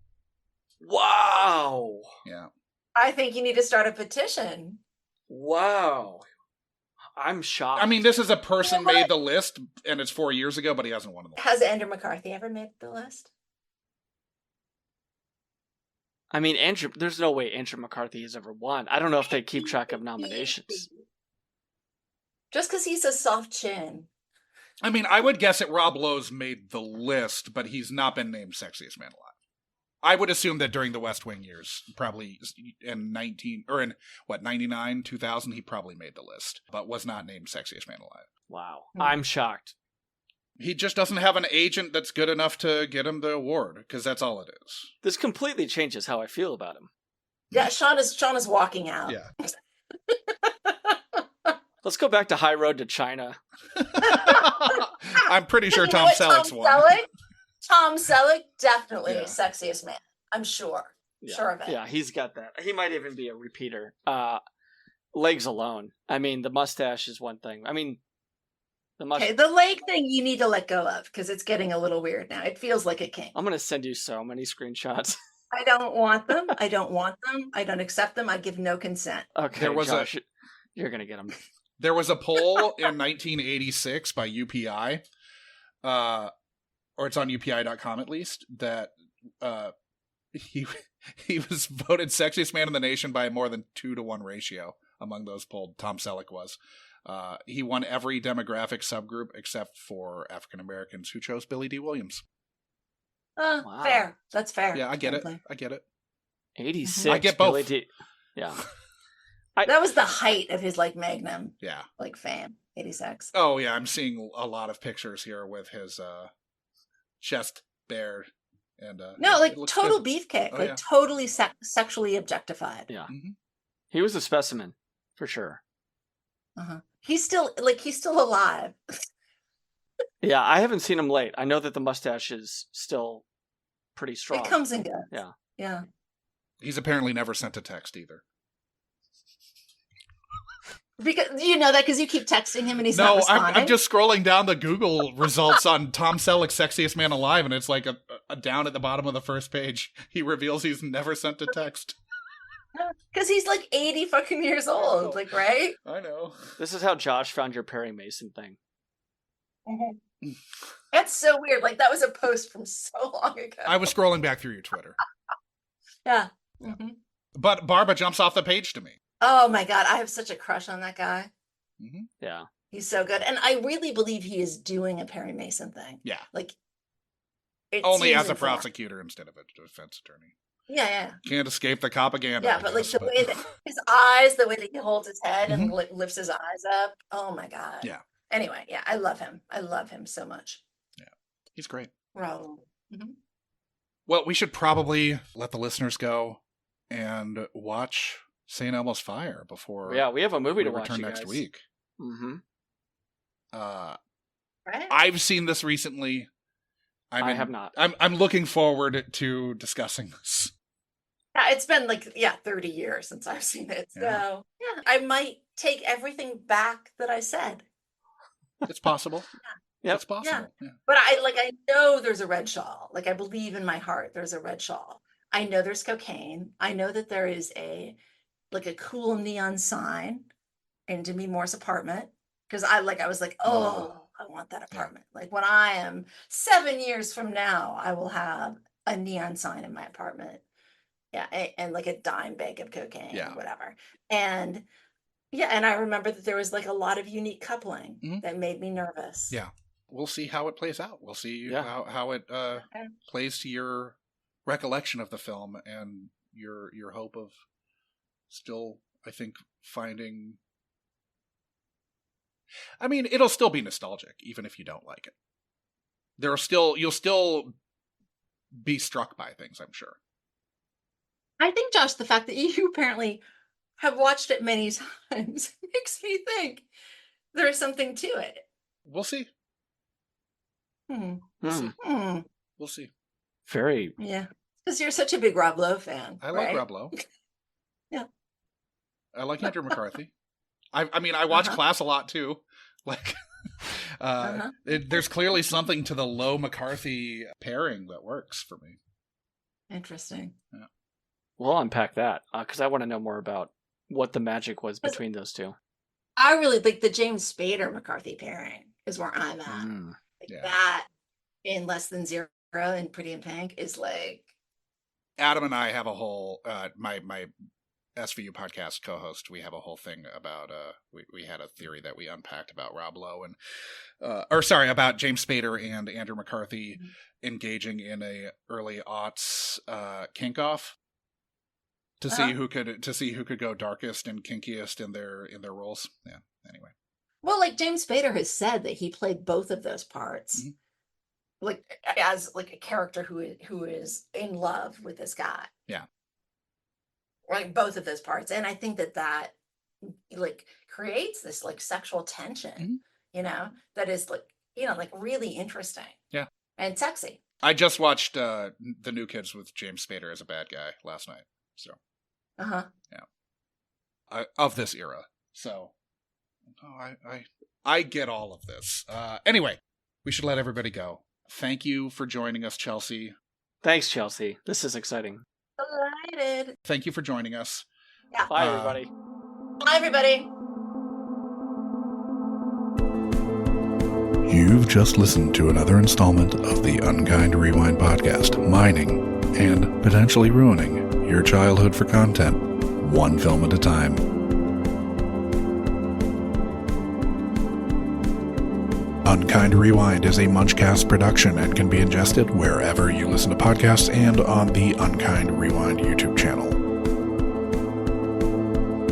Wow. Yeah. I think you need to start a petition. Wow. I'm shocked. I mean, this is a person made the list, and it's 4 years ago, but he hasn't won the list. Has Andrew McCarthy ever made the list? I mean, there's no way Andrew McCarthy has ever won. I don't know if they keep track of nominations. Just because he's a soft chin. I mean, I would guess that Rob Lowe's made the list, but he's not been named Sexiest Man Alive. I would assume that during the West Wing years, probably in 99, 2000, he probably made the list, but was not named Sexiest Man Alive. Wow. I'm shocked. He just doesn't have an agent that's good enough to get him the award, because that's all it is. This completely changes how I feel about him. Yeah, Sean is walking out. Yeah. Let's go back to High Road to China. I'm pretty sure You know Tom what, Selleck's Tom won. Selleck? Tom Selleck, definitely Yeah. sexiest man. I'm sure. Yeah. Sure of it. Yeah, he's got that. He might even be a repeater. Legs alone. I mean, the mustache is one thing. I mean, Okay, the leg thing you need to let go of because it's getting a little weird now. It feels like a kink. I'm going to send you so many screenshots. I don't want them. I don't want them. I don't accept them. I give no consent. Okay, There was Josh, you're going to get them. There was a poll in 1986 by UPI, or it's on UPI.com at least, that he was voted sexiest man in the nation by more than 2-to-1 ratio among those polled. Tom Selleck was. He won every demographic subgroup except for African Americans who chose Billy D. Williams. Wow. Fair. That's fair. Yeah, I get it. frankly. I get it. 86. I get both. Billy D. Yeah. That was the height of his Magnum Yeah. fame. 86. Oh, yeah, I'm seeing a lot of pictures here with his chest bare. And No, it looks total good. beefcake. Oh, yeah. Totally sexually objectified. Yeah. Mm-hmm. He was a specimen, for sure. Uh-huh. He's still alive. Yeah, I haven't seen him late. I know that the mustache is still pretty strong. It comes and goes. Yeah. Yeah. He's apparently never sent a text either. Because you know that because you keep texting him and he's not No, responding. I'm just scrolling down the Google results on Tom Selleck's Sexiest Man Alive, and it's like a down at the bottom of the first page. He reveals he's never sent a text. Because he's 80 fucking years old, right? I know. This is how Josh found your Perry Mason thing. That's so weird. That was a post from so long ago. I was scrolling back through your Twitter. Yeah. Yeah. Mm-hmm. But Barba jumps off the page to me. Oh my God. I have such a crush on that guy. Mm-hmm. Yeah. He's so good. And I really believe he is doing a Perry Mason thing. Yeah. Only as a seems informed. prosecutor instead of a defense attorney. Yeah. Can't escape the propaganda. Yeah, I but like guess, the way that his eyes, the way that he holds his head and lifts his eyes up. Oh my God. Yeah. Anyway, yeah, I love him. I love him so much. Yeah, he's great. Raul. Mm-hmm. Well, we should probably let the listeners go and watch St. Elmo's Fire before. Yeah, we have a movie to watch return you next guys. week. Mm-hmm. Right? I've seen this recently. I have not. I'm looking forward to discussing this. Yeah, it's been 30 years since I've seen it. So yeah, I might take everything back that I said. It's possible. Yep. It's possible. Yeah. But I know there's a red shawl. Like I believe in my heart there's a red shawl. I know there's cocaine. I know that there is a cool neon sign in Demi Moore's apartment. Because I was like, oh, I want that apartment. Like when I am 7 years from now, I will have a neon sign in my apartment. Yeah, and like a dime bag of cocaine, or whatever. And and I remember that there was like a lot of unique coupling that made me nervous. Yeah. We'll see how it plays out. We'll see how it plays to your recollection of the film and your hope of still, I think, finding. I mean, it'll still be nostalgic, even if you don't like it. You'll still be struck by things, I'm sure. I think, Josh, the fact that you apparently have watched it many times makes me think there's something to it. We'll see. We'll see. Very. Yeah. Because you're such a big Rob Lowe fan. I like right? Rob Lowe. Yeah. I like Andrew McCarthy. I mean, I watch Class a lot too. Like, there's clearly something to the Lowe McCarthy pairing that works for me. Interesting. Yeah. We'll unpack that because I want to know more about what the magic was between those two. I really like the James Spader McCarthy pairing is where I'm at. That in Less Than Zero and Pretty in Pink is like. Adam and I have a whole my SVU podcast co-host. We have a whole thing about we had a theory that we unpacked about Rob Lowe and about James Spader and Andrew McCarthy engaging in a early aughts kink off to see who could go darkest and kinkiest in their roles. Yeah. Anyway. Well, like James Spader has said that he played both of those parts, like as like a character who is in love with this guy. Yeah. Like both of those parts, and I think that like creates this like sexual tension, that is like really interesting. Yeah. And sexy. I just watched The New Kids with James Spader as a bad guy last night. So. Yeah. Of this era. So. I get all of this. Anyway, we should let everybody go. Thank you for joining us, Chelsea. Thanks, Chelsea. This is exciting. Delighted. Thank you for joining us. Yeah. Bye, everybody. Bye, everybody. You've just listened to another installment of the Unkind Rewind podcast, mining and potentially ruining your childhood for content, one film at a time. Unkind Rewind is a Munchcast production and can be ingested wherever you listen to podcasts and on the Unkind Rewind YouTube channel.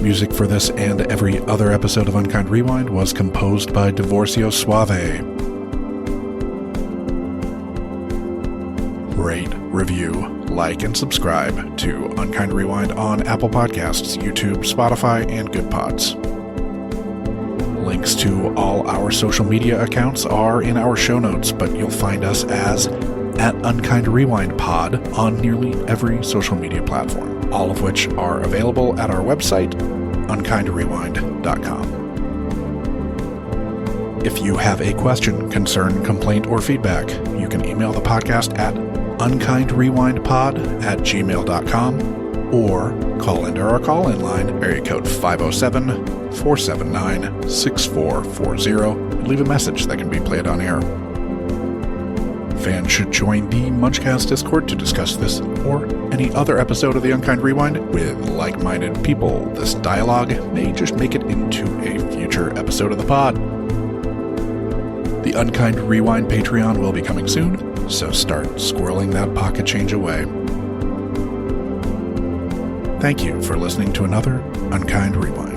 Music for this and every other episode of Unkind Rewind was composed by Divorcio Suave. Rate, review, like, and subscribe to Unkind Rewind on Apple Podcasts, YouTube, Spotify, and Good Pods. Links to all our social media accounts are in our show notes, but you'll find us as @Unkind Rewind Pod on nearly every social media platform, all of which are available at our website, unkindrewind.com. If you have a question, concern, complaint, or feedback, you can email the podcast at unkindrewindpod@gmail.com or call into our call-in line, area code 507-479-6440, and leave a message that can be played on air. Fans should join the Munchcast Discord to discuss this or any other episode of the Unkind Rewind with like-minded people. This dialogue may just make it into a future episode of the pod. The The Unkind Rewind Patreon will be coming soon, so start squirreling that pocket change away. Thank you for listening to another Unkind Rewind.